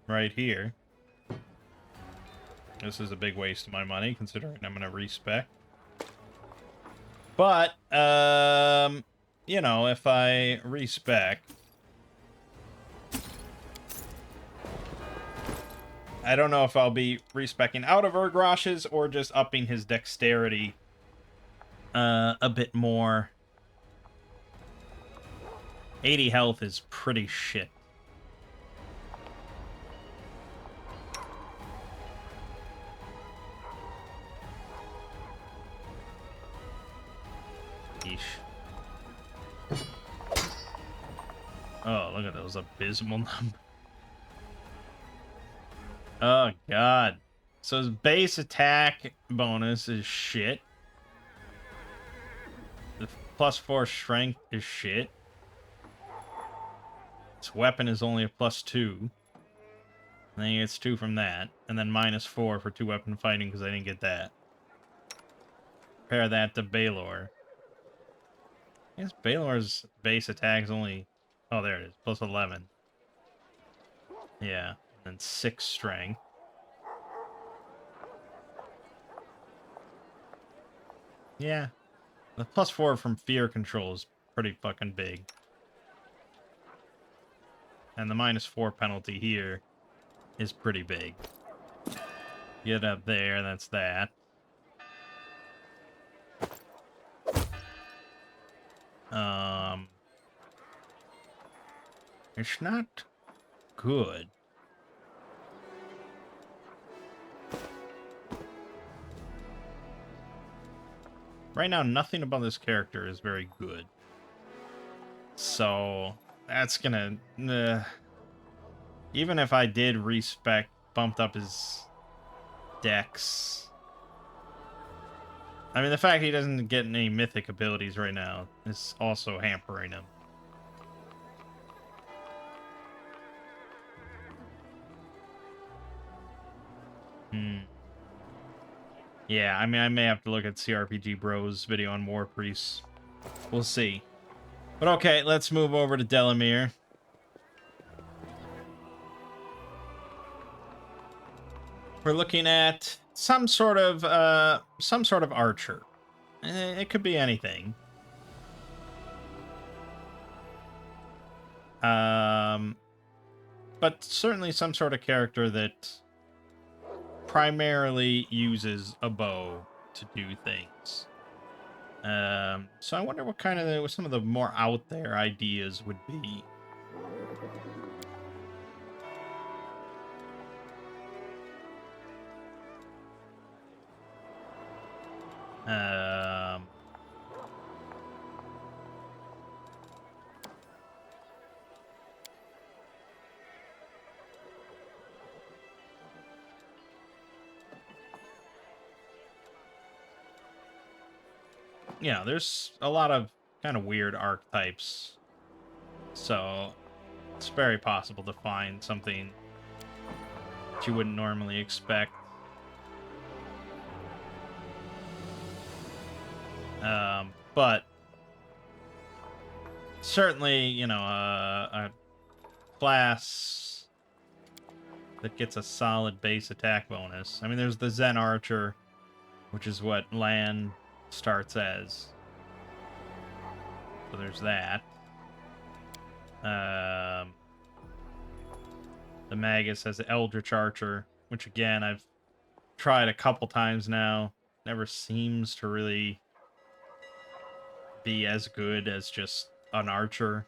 right here. This is a big waste of my money, considering I'm gonna respec. But, you know, if I respec, I don't know if I'll be respecing out of Urgroshes or just upping his dexterity a bit more. 80 health is pretty shit. Yeesh. Oh, look at those abysmal numbers. Oh, God. So his base attack bonus is shit. The +4 strength is shit. His weapon is only a +2. And then he gets 2 from that. And then -4 for 2 weapon fighting because I didn't get that. Compare that to Baylor. I guess Baylor's base attack is only... Oh, there it is. +11. Yeah. And then 6 strength. Yeah. The +4 from fear control is pretty fucking big. And the -4 penalty here is pretty big. Get up there, that's that. It's not good. Right now, nothing about this character is very good. So that's gonna... even if I did bumped up his dex... I mean, the fact he doesn't get any mythic abilities right now is also hampering him. Yeah, I mean, I may have to look at CRPG Bros' video on War Priests. We'll see. But okay, let's move over to Delamere. We're looking at some sort of archer. It could be anything. But certainly some sort of character that primarily uses a bow to do things. So I wonder what what some of the more out there ideas would be. Um, yeah, there's a lot of kind of weird archetypes. So it's very possible to find something that you wouldn't normally expect. But certainly, you know, a class that gets a solid base attack bonus. I mean, there's the Zen Archer, which is what Lan starts as. So there's that. The Magus has the Eldritch Archer, which again, I've tried a couple times now. Never seems to really be as good as just an archer.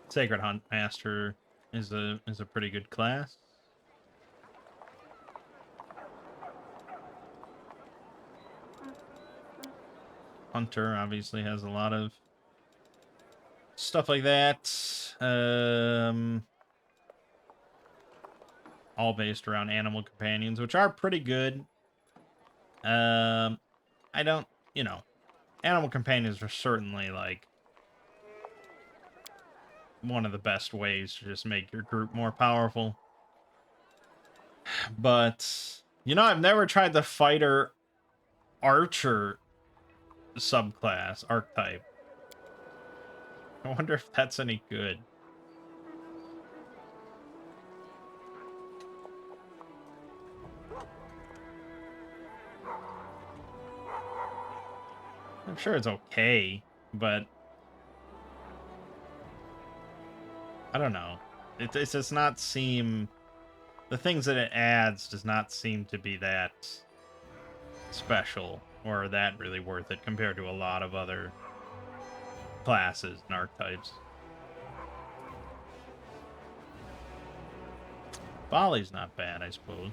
Sacred Hunt Master is a pretty good class. Hunter obviously has a lot of stuff like that. All based around animal companions, which are pretty good. I don't, you know, animal companions are certainly like one of the best ways to just make your group more powerful. But, you know, I've never tried the fighter archer subclass archetype. I wonder if that's any good. I'm sure it's okay, but I don't know. It does not seem... the things that it adds does not seem to be that special or that really worth it compared to a lot of other classes and archetypes. Volley's not bad, I suppose.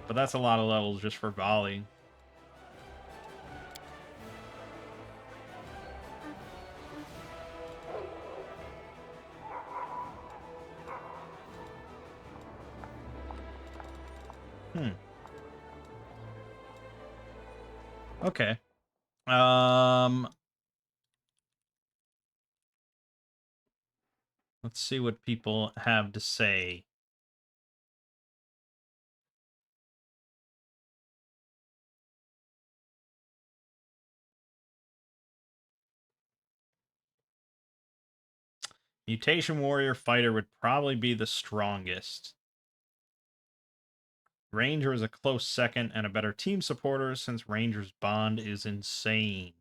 But that's a lot of levels just for volley. Okay. Let's see what people have to say. Mutation Warrior Fighter would probably be the strongest. Ranger is a close second and a better team supporter since Ranger's bond is insane.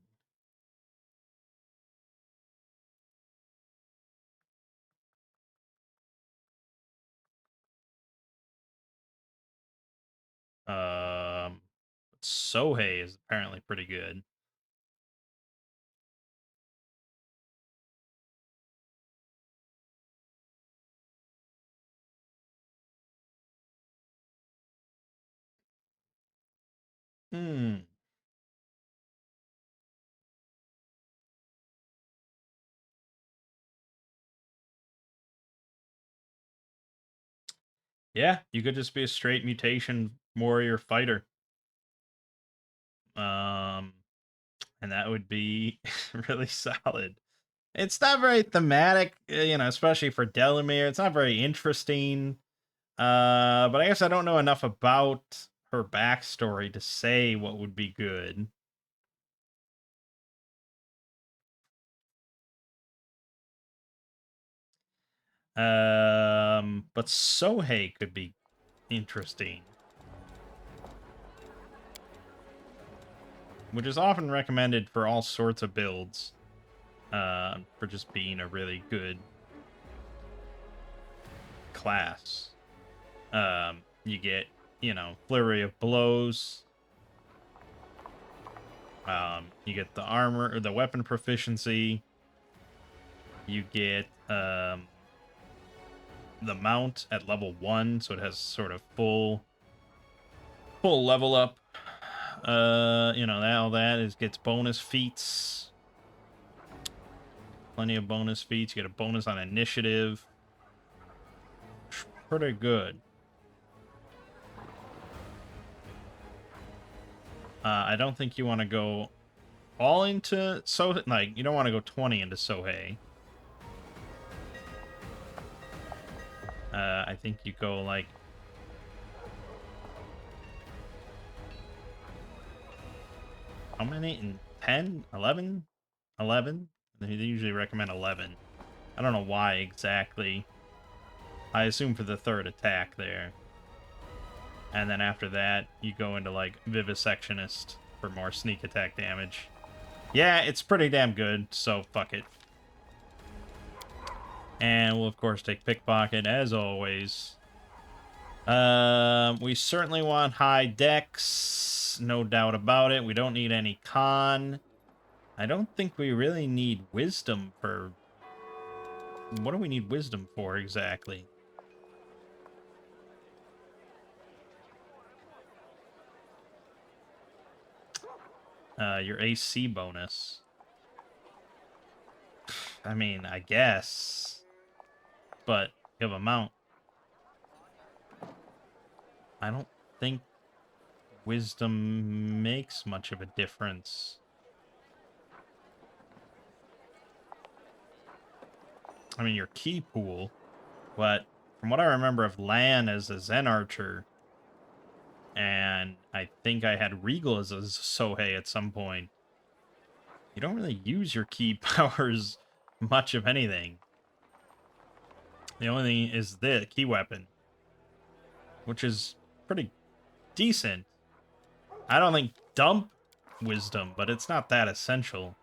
Sohei is apparently pretty good. Hmm. Yeah, you could just be a straight mutation warrior fighter. Um, and that would be really solid. It's not very thematic, especially for Delamere. It's not very interesting. But I guess I don't know enough about her backstory to say what would be good. But Sohei could be interesting, which is often recommended for all sorts of builds. For just being a really good class. You get, flurry of blows. You get the armor or the weapon proficiency. You get the mount at level 1, so it has sort of full level up. All that is gets bonus feats. Plenty of bonus feats. You get a bonus on initiative. Pretty good. I don't think you want to go all into Sohei. Like, you don't want to go 20 into Sohei. I think you go like how many? In 10? 11? 11? They usually recommend 11. I don't know why exactly. I assume for the third attack there. And then after that, you go into like Vivisectionist for more sneak attack damage. Yeah, it's pretty damn good, so fuck it. And we'll of course take Pickpocket as always. We certainly want high dex, no doubt about it. We don't need any con. I don't think we really need wisdom for... What do we need wisdom for exactly? Your AC bonus. I mean, I guess. But you have a mount. I don't think wisdom makes much of a difference. I mean, your key pool, but from what I remember of Lan as a Zen Archer, and I think I had Regal as a Sohei at some point, you don't really use your key powers much of anything. The only thing is the key weapon, which is pretty decent. I don't think dump wisdom, but it's not that essential.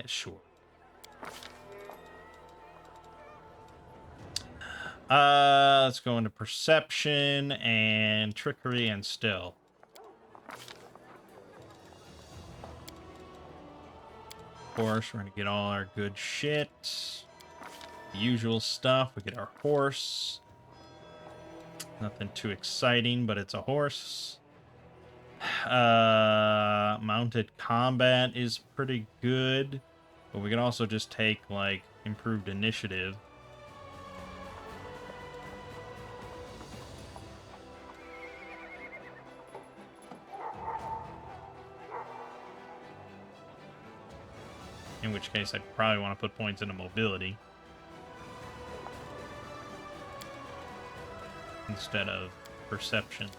Sure. Let's go into perception and trickery and stealth. Of course, we're gonna get all our good shit. The usual stuff. We get our horse. Nothing too exciting, but it's a horse. Mounted combat is pretty good, but we can also just take like improved initiative. In which case, I'd probably want to put points into mobility instead of perception.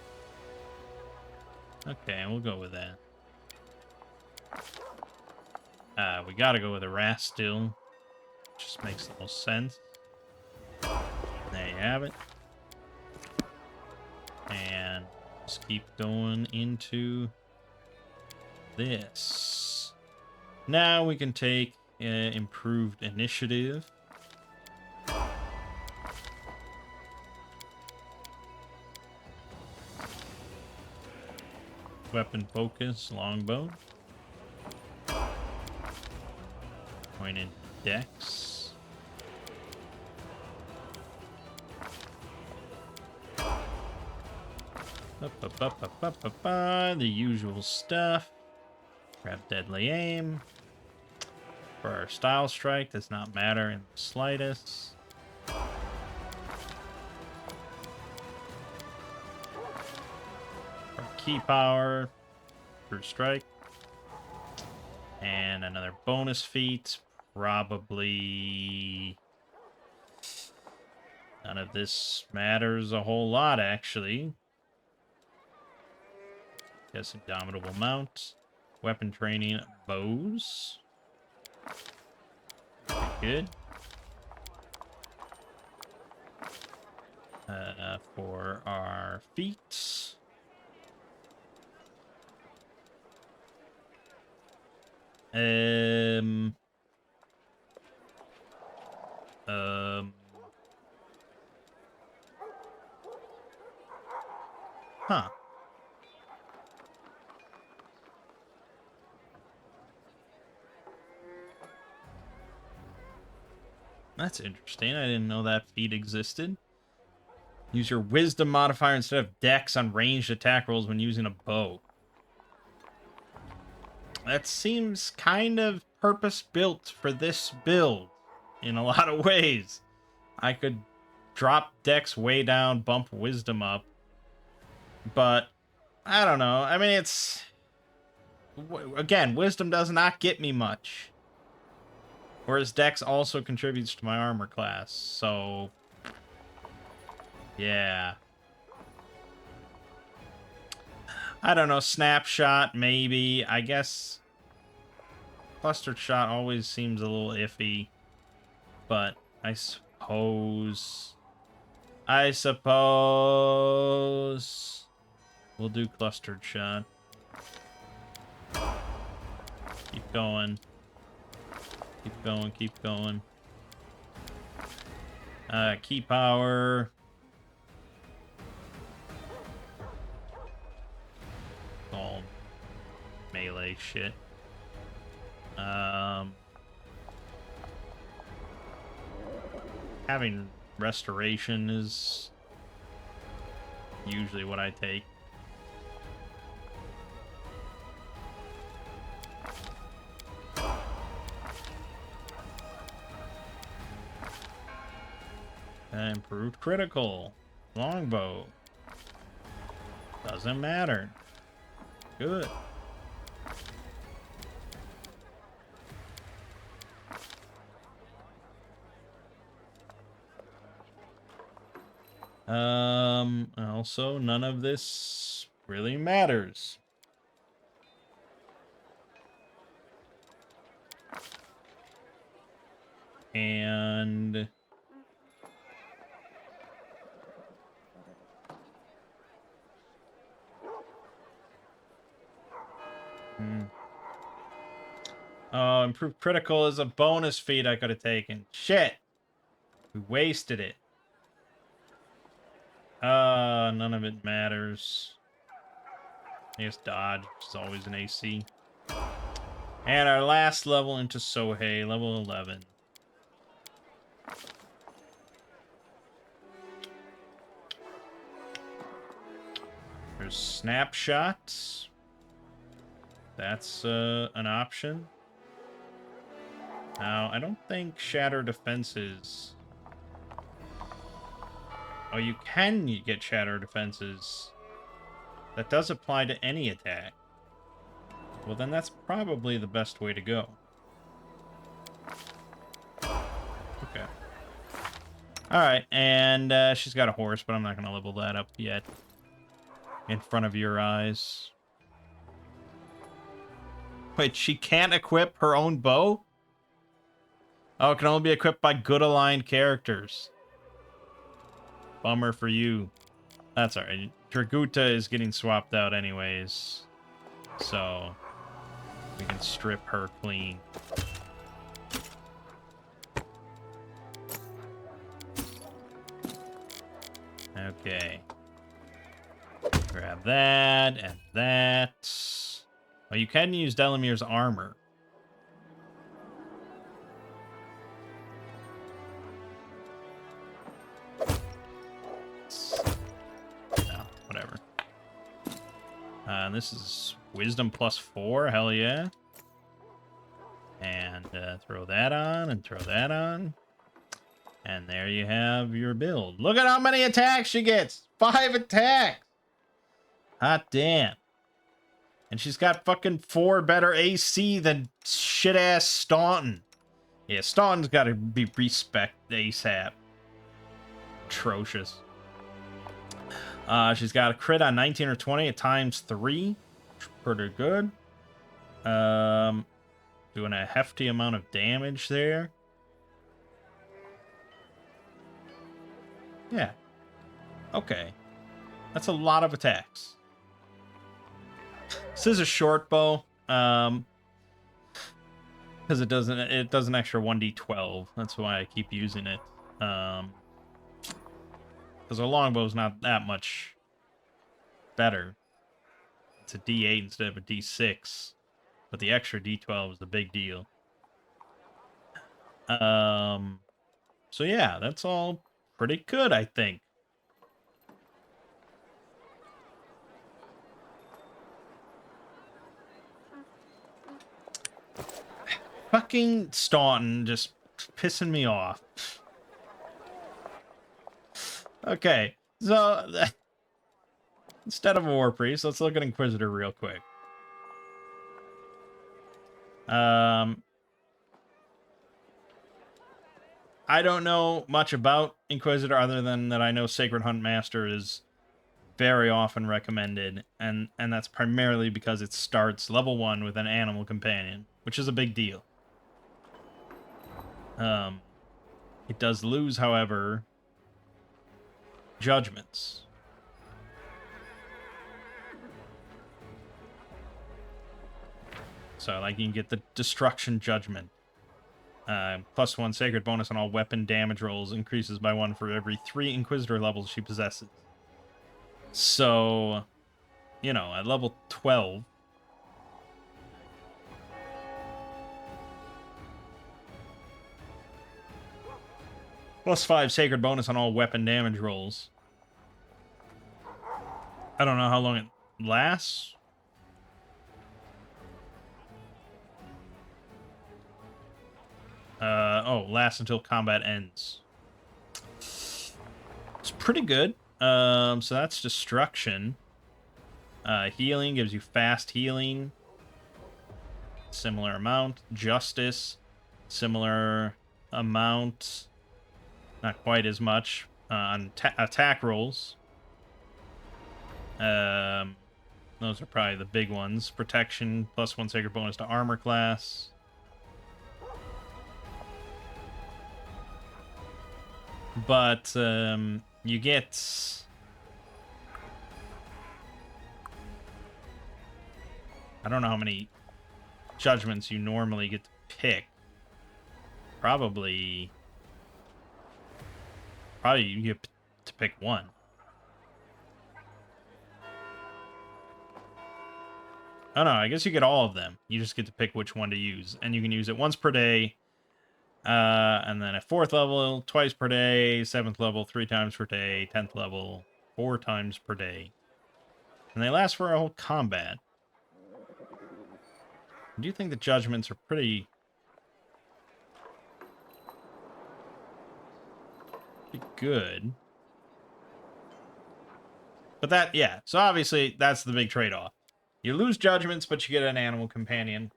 Okay, we'll go with that. We gotta go with a Rast still. Just makes the most sense. There you have it. And just keep going into this. Now we can take improved initiative. Weapon focus, longbow. going into Dex. The usual stuff. Grab Deadly Aim. For our Style Strike, does not matter in the slightest. For Key Power, Brute Strike. And another bonus feat. Probably... None of this matters a whole lot, actually. Yes, Indomitable Mount. Weapon Training, Bows. Good. For our feats. Huh. That's interesting. I didn't know that feat existed. Use your Wisdom modifier instead of Dex on ranged attack rolls when using a bow. That seems kind of purpose-built for this build in a lot of ways. I could drop Dex way down, bump Wisdom up. But, I don't know. I mean, it's... Again, Wisdom does not get me much. Whereas Dex also contributes to my armor class, so... Yeah. I don't know, Snapshot, maybe. I guess... Clustered Shot always seems a little iffy. But, I suppose... We'll do Clustered Shot. Keep going. Keep going, keep going. Key Power. All melee shit. Having Restoration is usually what I take. Improved critical. Longbow. Doesn't matter. Good. Also, none of this really matters. And... Oh, improved critical is a bonus feat I could have taken. Shit. We wasted it. None of it matters. I guess dodge is always an AC. And our last level into Sohei, level 11. There's Snapshot. That's an option. Now, I don't think Shatter Defenses... Oh, you can get Shatter Defenses. That does apply to any attack. Well, then that's probably the best way to go. Okay. Alright, and she's got a horse, but I'm not going to level that up yet. In front of your eyes. Wait, she can't equip her own bow? Oh, it can only be equipped by good aligned characters. Bummer for you. That's alright. Draguta is getting swapped out anyways. So, we can strip her clean. Okay. Grab that and that. Oh, you can use Delamere's armor. This is wisdom +4. Hell yeah. And throw that on and throw that on. And there you have your build. Look at how many attacks she gets. 5 attacks. Hot damn. And she's got fucking 4 better AC than shit-ass Staunton. Yeah, Staunton's got to be respect ASAP. Atrocious. She's got a crit on 19 or 20 at ×3. Pretty good. Doing a hefty amount of damage there. Yeah. Okay. That's a lot of attacks. This is a short bow. Because it does an extra 1d12. That's why I keep using it. Because a longbow is not that much better. It's a d8 instead of a d6. But the extra d12 is the big deal. So yeah, that's all pretty good, I think. Fucking Staunton just pissing me off. Okay, so instead of a War Priest, let's look at Inquisitor real quick. I don't know much about Inquisitor other than that I know Sacred Huntmaster is very often recommended, and that's primarily because it starts level 1 with an animal companion, which is a big deal. It does lose, however, judgments. So, like, you can get the Destruction Judgment. +1 sacred bonus on all weapon damage rolls, increases by 1 for every 3 Inquisitor levels she possesses. So, you know, at level 12... +5 sacred bonus on all weapon damage rolls. I don't know how long it lasts. Lasts until combat ends. It's pretty good. So that's Destruction. Healing gives you fast healing. Similar amount. Justice. Similar amount. Not quite as much. On attack rolls. Those are probably the big ones. Protection. +1 sacred bonus to armor class. But you get... I don't know how many judgments you normally get to pick. Probably you get to pick 1. Oh no, I guess you get all of them. You just get to pick which one to use. And you can use it once per day. And then at 4th level, twice per day. 7th level, 3 times per day. 10th level, 4 times per day. And they last for a whole combat. I do think the judgments are pretty good. But that, yeah. So obviously, that's the big trade-off. You lose judgments, but you get an animal companion.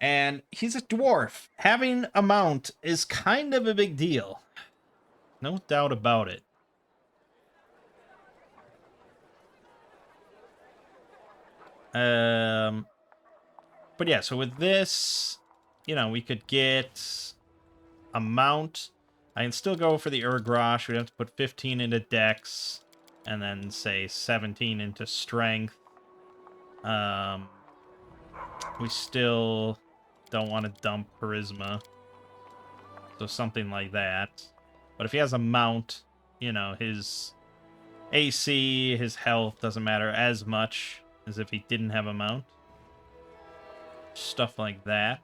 And he's a dwarf. Having a mount is kind of a big deal. No doubt about it. But yeah, so with this, you know, we could get a mount. I can still go for the Urgrosh. We'd have to put 15 into Dex, and then say 17 into Strength. We still don't want to dump Charisma. So something like that. But if he has a mount, you know, his AC, his health doesn't matter as much as if he didn't have a mount. Stuff like that.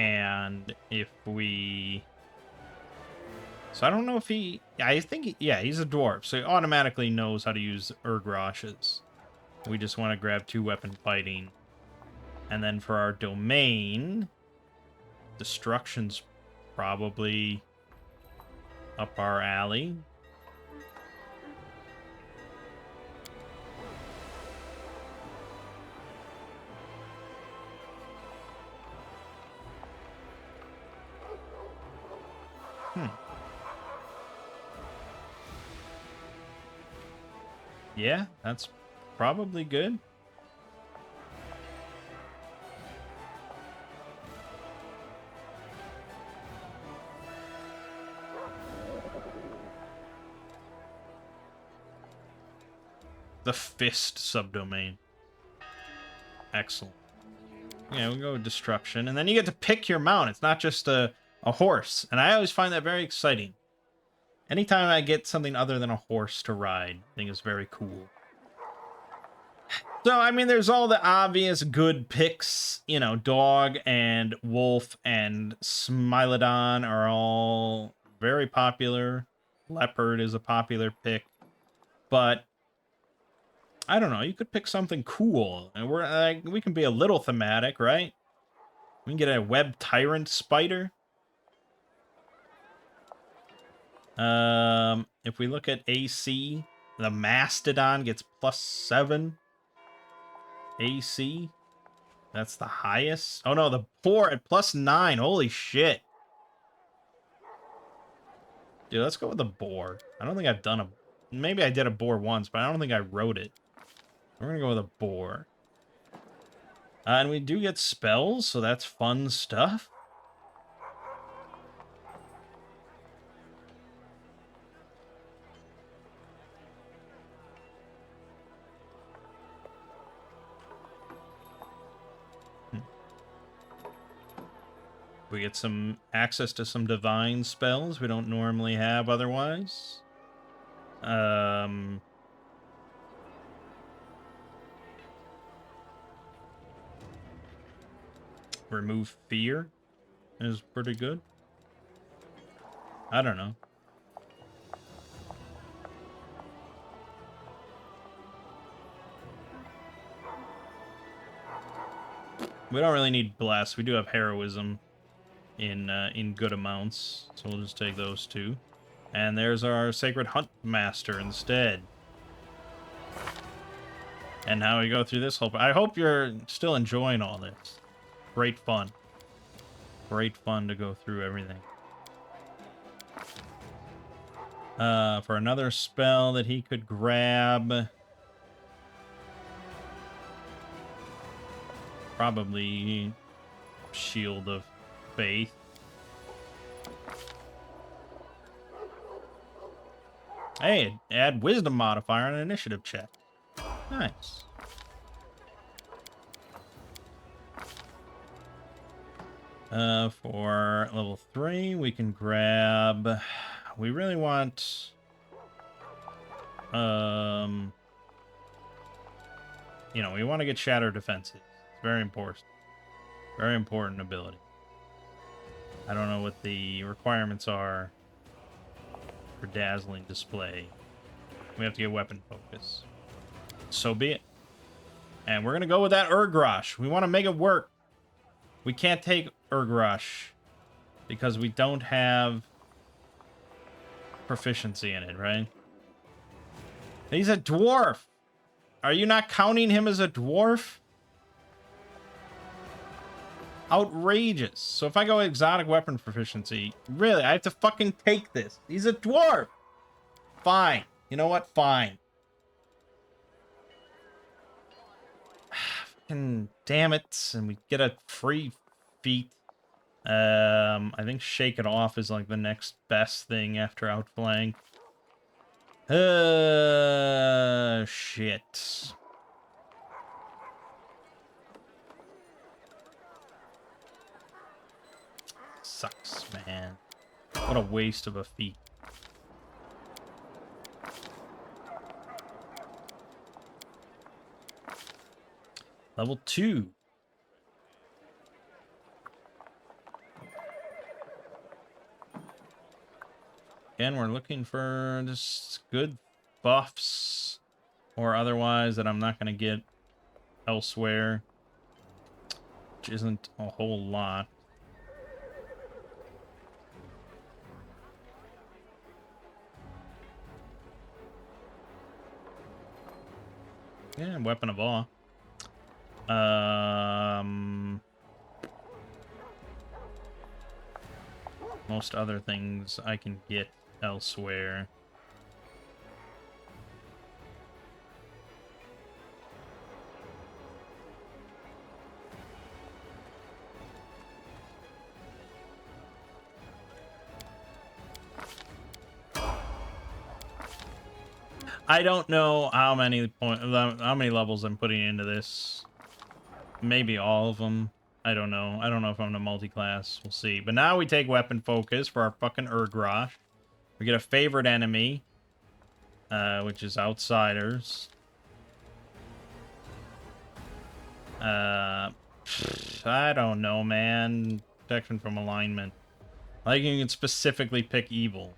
And if we... So I don't know if he... I think, yeah, he's a dwarf. So he automatically knows how to use Urgroshes. We just want to grab 2-weapon fighting. And then for our domain, destruction's probably up our alley. Yeah, that's probably good. The Fist subdomain. Excellent. Yeah, we'll go with Destruction. And then you get to pick your mount. It's not just a horse. And I always find that very exciting. Anytime I get something other than a horse to ride, I think it's very cool. So, I mean, there's all the obvious good picks. You know, Dog and Wolf and Smilodon are all very popular. Leopard is a popular pick. But I don't know. You could pick something cool, and we're like, we can be a little thematic, right? We can get a web tyrant spider. If we look at AC, the mastodon gets +7 AC. That's the highest. Oh no, the boar at +9. Holy shit, dude. Let's go with the boar. I don't think I've done a. Maybe I did a boar once, but I don't think I wrote it. We're gonna go with a boar. And we do get spells, so that's fun stuff. We get some access to some divine spells we don't normally have otherwise. Remove fear is pretty good. I don't know. We don't really need bless. We do have heroism in good amounts, so we'll just take those two. And there's our sacred hunt master instead. And now we go through this whole. I hope you're still enjoying all this. Great fun. Great fun to go through everything. For another spell that he could grab. Probably Shield of Faith. Hey, add wisdom modifier on an initiative check. Nice. For level 3, we can grab... We really want... You know, we want to get Shatter Defenses. It's very important. Very important ability. I don't know what the requirements are for Dazzling Display. We have to get Weapon Focus. So be it. And we're going to go with that Urgrosh. We want to make it work. We can't take Urgrosh because we don't have proficiency in it, right? He's a dwarf. Are you not counting him as a dwarf? Outrageous. So if I go exotic weapon proficiency, really, I have to fucking take this. He's a dwarf. Fine. You know what? Fine. Fucking damn it. And we get a free feat. I think Shake It Off is like the next best thing after Outflank. Shit. Sucks, man. What a waste of a feat. Level 2. Again, we're looking for just good buffs or otherwise that I'm not going to get elsewhere, which isn't a whole lot. Yeah, weapon of awe. Most other things I can get elsewhere. I don't know how many levels I'm putting into this. Maybe all of them. I don't know. I don't know if I'm in a multi-class. We'll see. But now we take weapon focus for our fucking Urgrosh. We get a favorite enemy, which is outsiders. I don't know, man. Protection from alignment. Like you can specifically pick evil.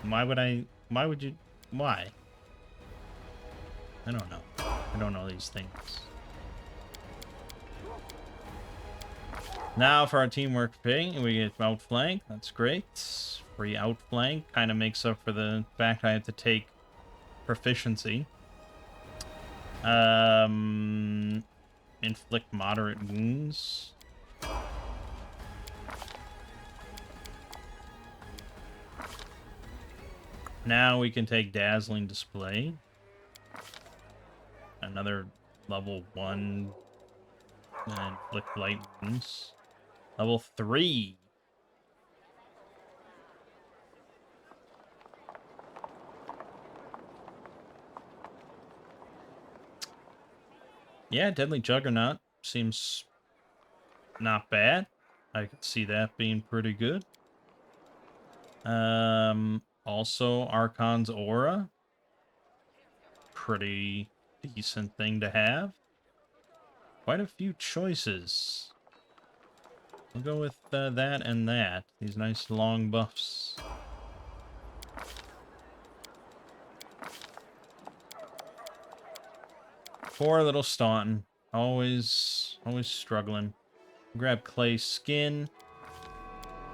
Why would you? Why? I don't know. I don't know these things. Now for our teamwork ping, we get outflank. That's great. Free outflank kind of makes up for the fact I have to take proficiency. Inflict moderate wounds. Now we can take dazzling display. Another level 1 and inflict light wounds. Level 3. Yeah, Deadly Juggernaut seems not bad. I could see that being pretty good. Also Archon's Aura. Pretty decent thing to have. Quite a few choices. We'll go with that and that. These nice long buffs. Poor little Staunton. Always struggling. Grab Clay Skin.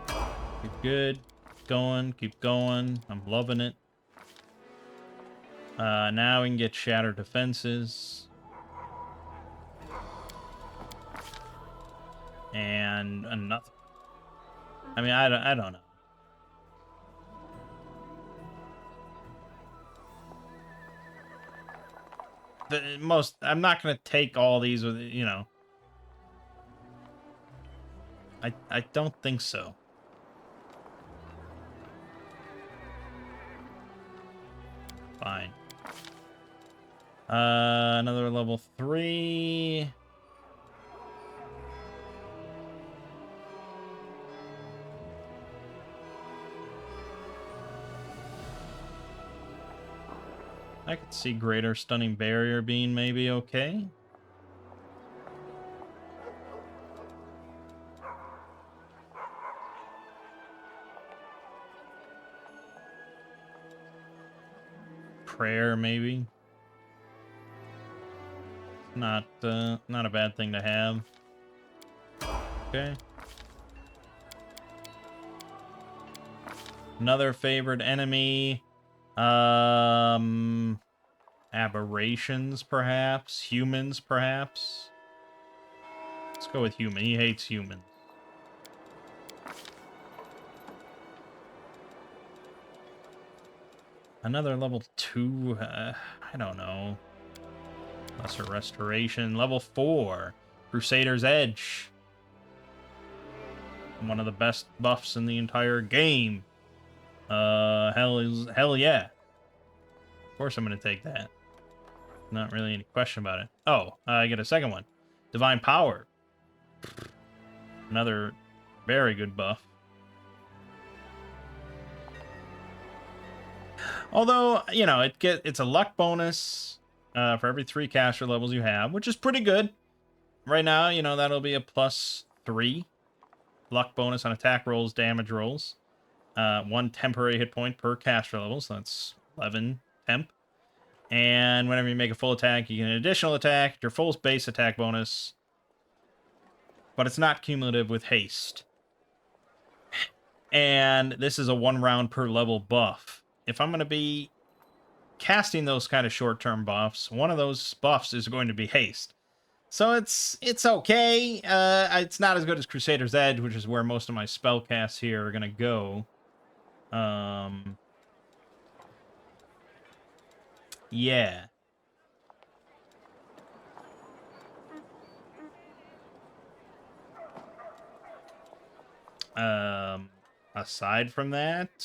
You're good. Keep going. I'm loving it. Now we can get Shattered Defenses. And another. I mean, I don't know. I'm not gonna take all these with, you know. I don't think so. Fine. Another level 3. I could see Greater Stunning Barrier being maybe okay. Prayer, maybe. Not a bad thing to have. Okay. Another favorite enemy. Aberrations, perhaps. Humans, perhaps. Let's go with human. He hates humans. Another level 2. I don't know. Lesser Restoration. Level 4. Crusader's Edge. One of the best buffs in the entire game. Hell yeah. Of course I'm going to take that. Not really any question about it. Oh, I get a second one. Divine Power. Another very good buff. Although, you know, it's a luck bonus for every 3 caster levels you have, which is pretty good. Right now, you know, that'll be a +3 luck bonus on attack rolls, damage rolls. 1 temporary hit point per caster level, so that's 11 temp. And whenever you make a full attack, you get an additional attack, your full base attack bonus, but it's not cumulative with haste. And this is a 1 round per level buff. If I'm going to be casting those kind of short-term buffs, one of those buffs is going to be haste. So it's okay. It's not as good as Crusader's Edge, which is where most of my spell casts here are going to go. Yeah. Aside from that,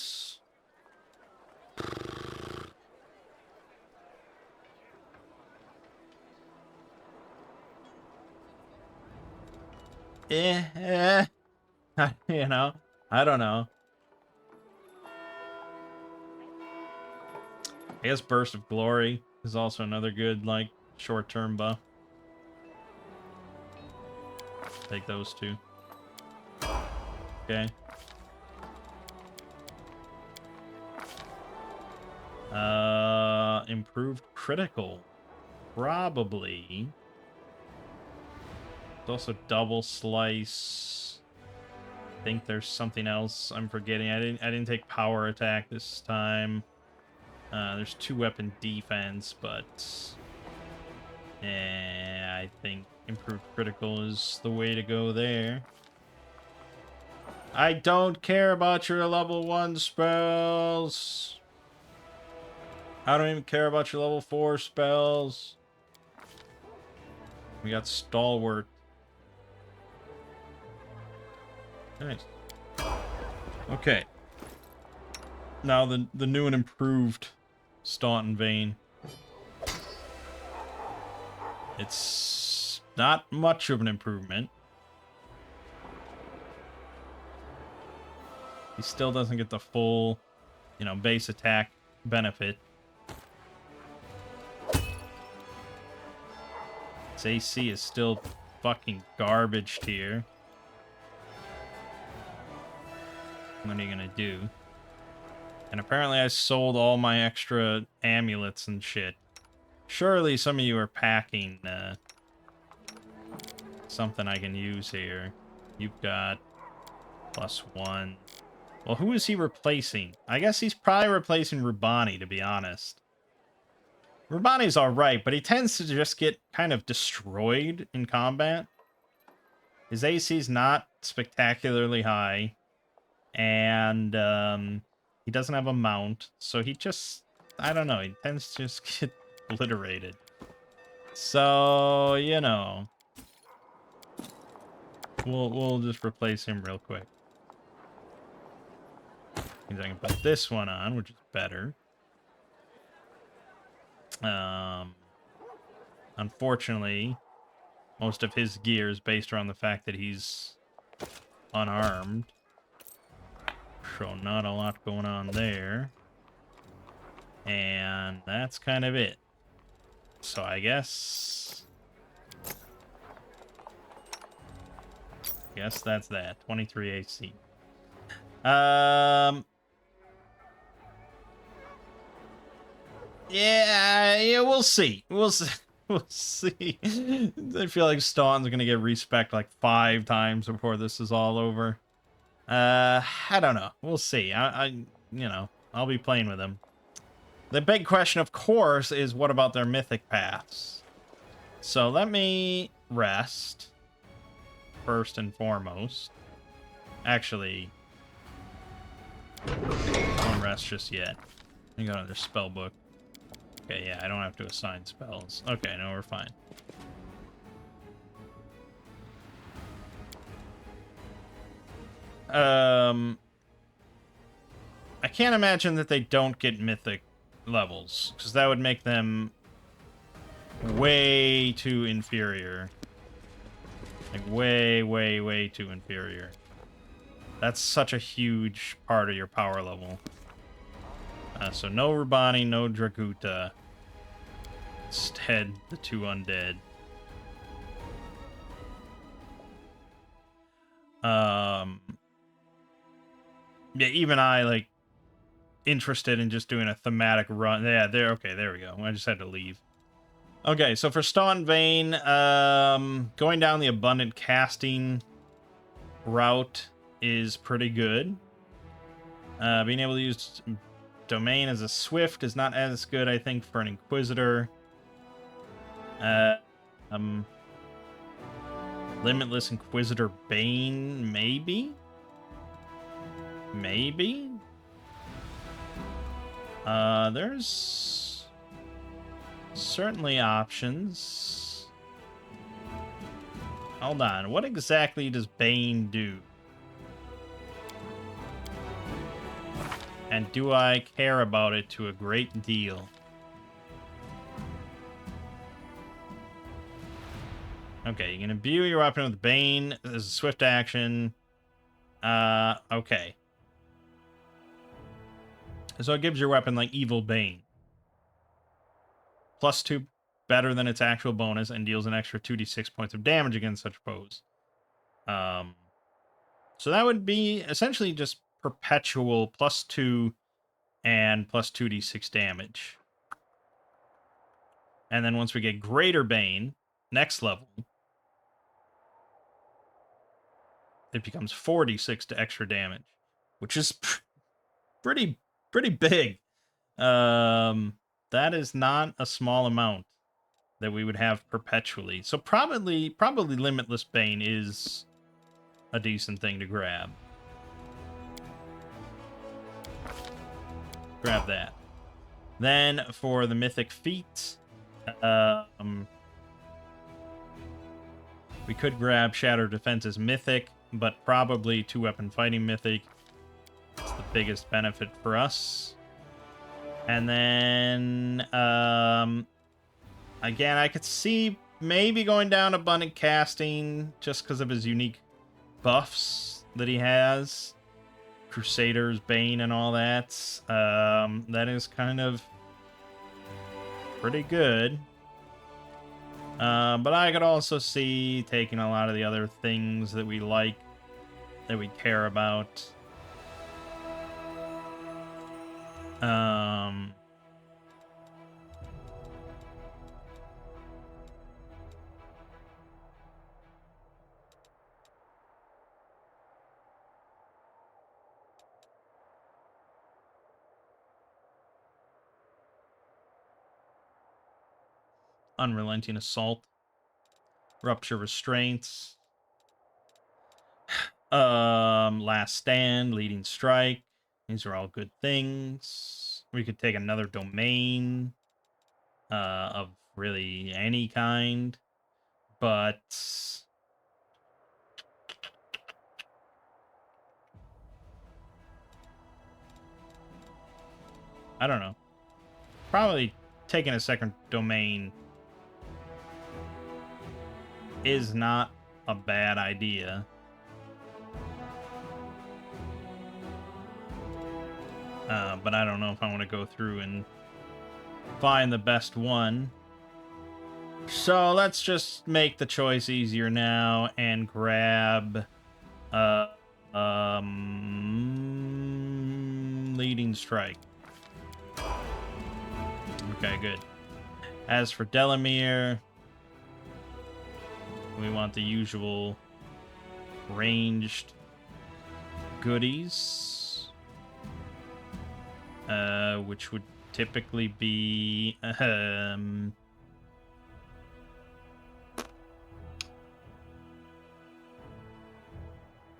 you know, I don't know. I guess Burst of Glory is also another good, like, short-term buff. Take those two. Okay. Improved critical. Probably. There's also double slice. I think there's something else I'm forgetting. I didn't take power attack this time. There's 2 weapon defense, but I think improved critical is the way to go there. I don't care about your level 1 spells. I don't even care about your level 4 spells. We got Stalwart. Nice. Okay. Now the new and improved Staunton Vein. It's not much of an improvement. He still doesn't get the full, base attack benefit. Its AC is still fucking garbage tier. What are you gonna do? And apparently I sold all my extra amulets and shit. Surely some of you are packing something I can use here. You've got +1. Well, who is he replacing? I guess he's probably replacing Rubani, to be honest. Rubani's alright, but he tends to just get kind of destroyed in combat. His AC's not spectacularly high. And he doesn't have a mount, so he just, I don't know, he tends to just get obliterated. So, we'll just replace him real quick. Means I can put this one on, which is better. Unfortunately, most of his gear is based around the fact that he's unarmed. So not a lot going on there. And that's kind of it. So I guess that's that. 23 AC. Yeah, we'll see. We'll see. I feel like Staunton's gonna get respec'd like 5 times before this is all over. I don't know. We'll see. I'll be playing with him. The big question, of course, is what about their mythic paths? So let me rest first and foremost. Actually, don't rest just yet. I got another spell book. Okay, yeah, I don't have to assign spells. Okay, no, we're fine. I can't imagine that they don't get mythic levels, because that would make them way too inferior. Like, way too inferior. That's such a huge part of your power level. So no Rubani, no Draguta. Instead, the 2 undead. Yeah, even I, like, interested in just doing a thematic run. Yeah, there. Okay, there we go. I just had to leave. Okay, so for Stone Vein, going down the abundant casting route is pretty good. Being able to use Domain as a Swift is not as good, I think, for an Inquisitor. Limitless Inquisitor Bane, maybe? Maybe? There's certainly options. Hold on, what exactly does Bane do? And do I care about it to a great deal? Okay, you can imbue your weapon with Bane as a swift action. Okay. So it gives your weapon, like, Evil Bane. +2 better than its actual bonus and deals an extra 2d6 points of damage against such foes. So that would be essentially just perpetual +2 and +2d6 damage. And then once we get Greater Bane, next level, it becomes 4d6 to extra damage, which is pretty big. That is not a small amount that we would have perpetually. So probably Limitless Bane is a decent thing to grab. Grab that. Then for the Mythic Feat, we could grab Shatter Defense as Mythic, but probably 2-weapon fighting Mythic. It's the biggest benefit for us. And then, again, I could see maybe going down Abundant Casting just because of his unique buffs that he has. Crusader's Bane and all that. That is kind of pretty good. But I could also see taking a lot of the other things that we like, that we care about. Unrelenting Assault, Rupture Restraints, Last Stand, Leading Strike. These are all good things. We could take another domain of really any kind, but I don't know. Probably taking a second domain is not a bad idea. But I don't know if I want to go through and find the best one. So let's just make the choice easier now and grab Leading Strike. Okay, good. As for Delamere, we want the usual ranged goodies, which would typically be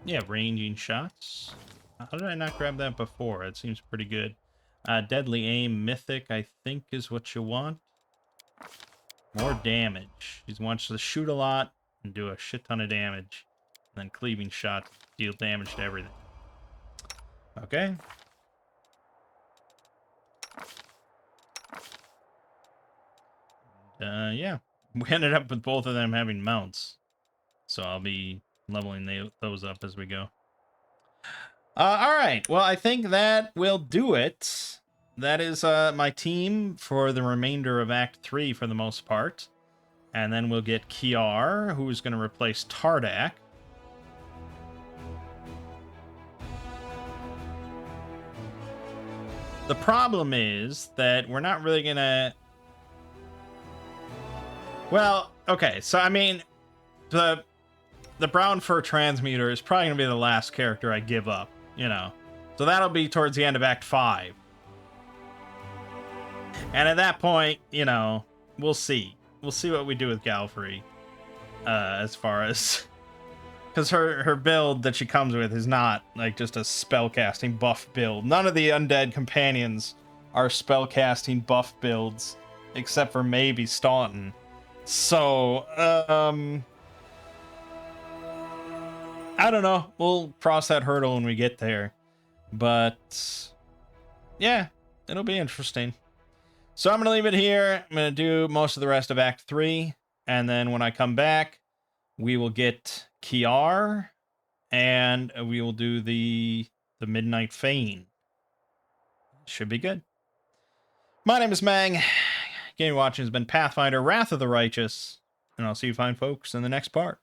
yeah, ranging shots. How did I not grab that before? It seems pretty good. Deadly Aim Mythic, I think, is what you want. More damage. He wants to shoot a lot and do a shit ton of damage. And then Cleaving Shot, deal damage to everything. Okay. Yeah. We ended up with both of them having mounts. So I'll be leveling those up as we go. All right. Well, I think that will do it. That is my team for the remainder of Act 3 for the most part. And then we'll get Kiar, who's going to replace Tardak. The problem is that we're not really gonna... Well, okay, so I mean, the brown fur transmuter is probably gonna be the last character I give up, you know. So that'll be towards the end of Act 5. And at that point, you know, we'll see. We'll see what we do with Galfrey. As far as... Because her build that she comes with is not, like, just a spellcasting buff build. None of the undead companions are spellcasting buff builds, except for maybe Staunton. So, I don't know. We'll cross that hurdle when we get there. But, yeah, it'll be interesting. So I'm going to leave it here. I'm going to do most of the rest of Act 3. And then when I come back, we will get Kiar, and we will do the Midnight Feign. Should be good. My name is Mangg. Game watching has been Pathfinder, Wrath of the Righteous, and I'll see you fine folks in the next part.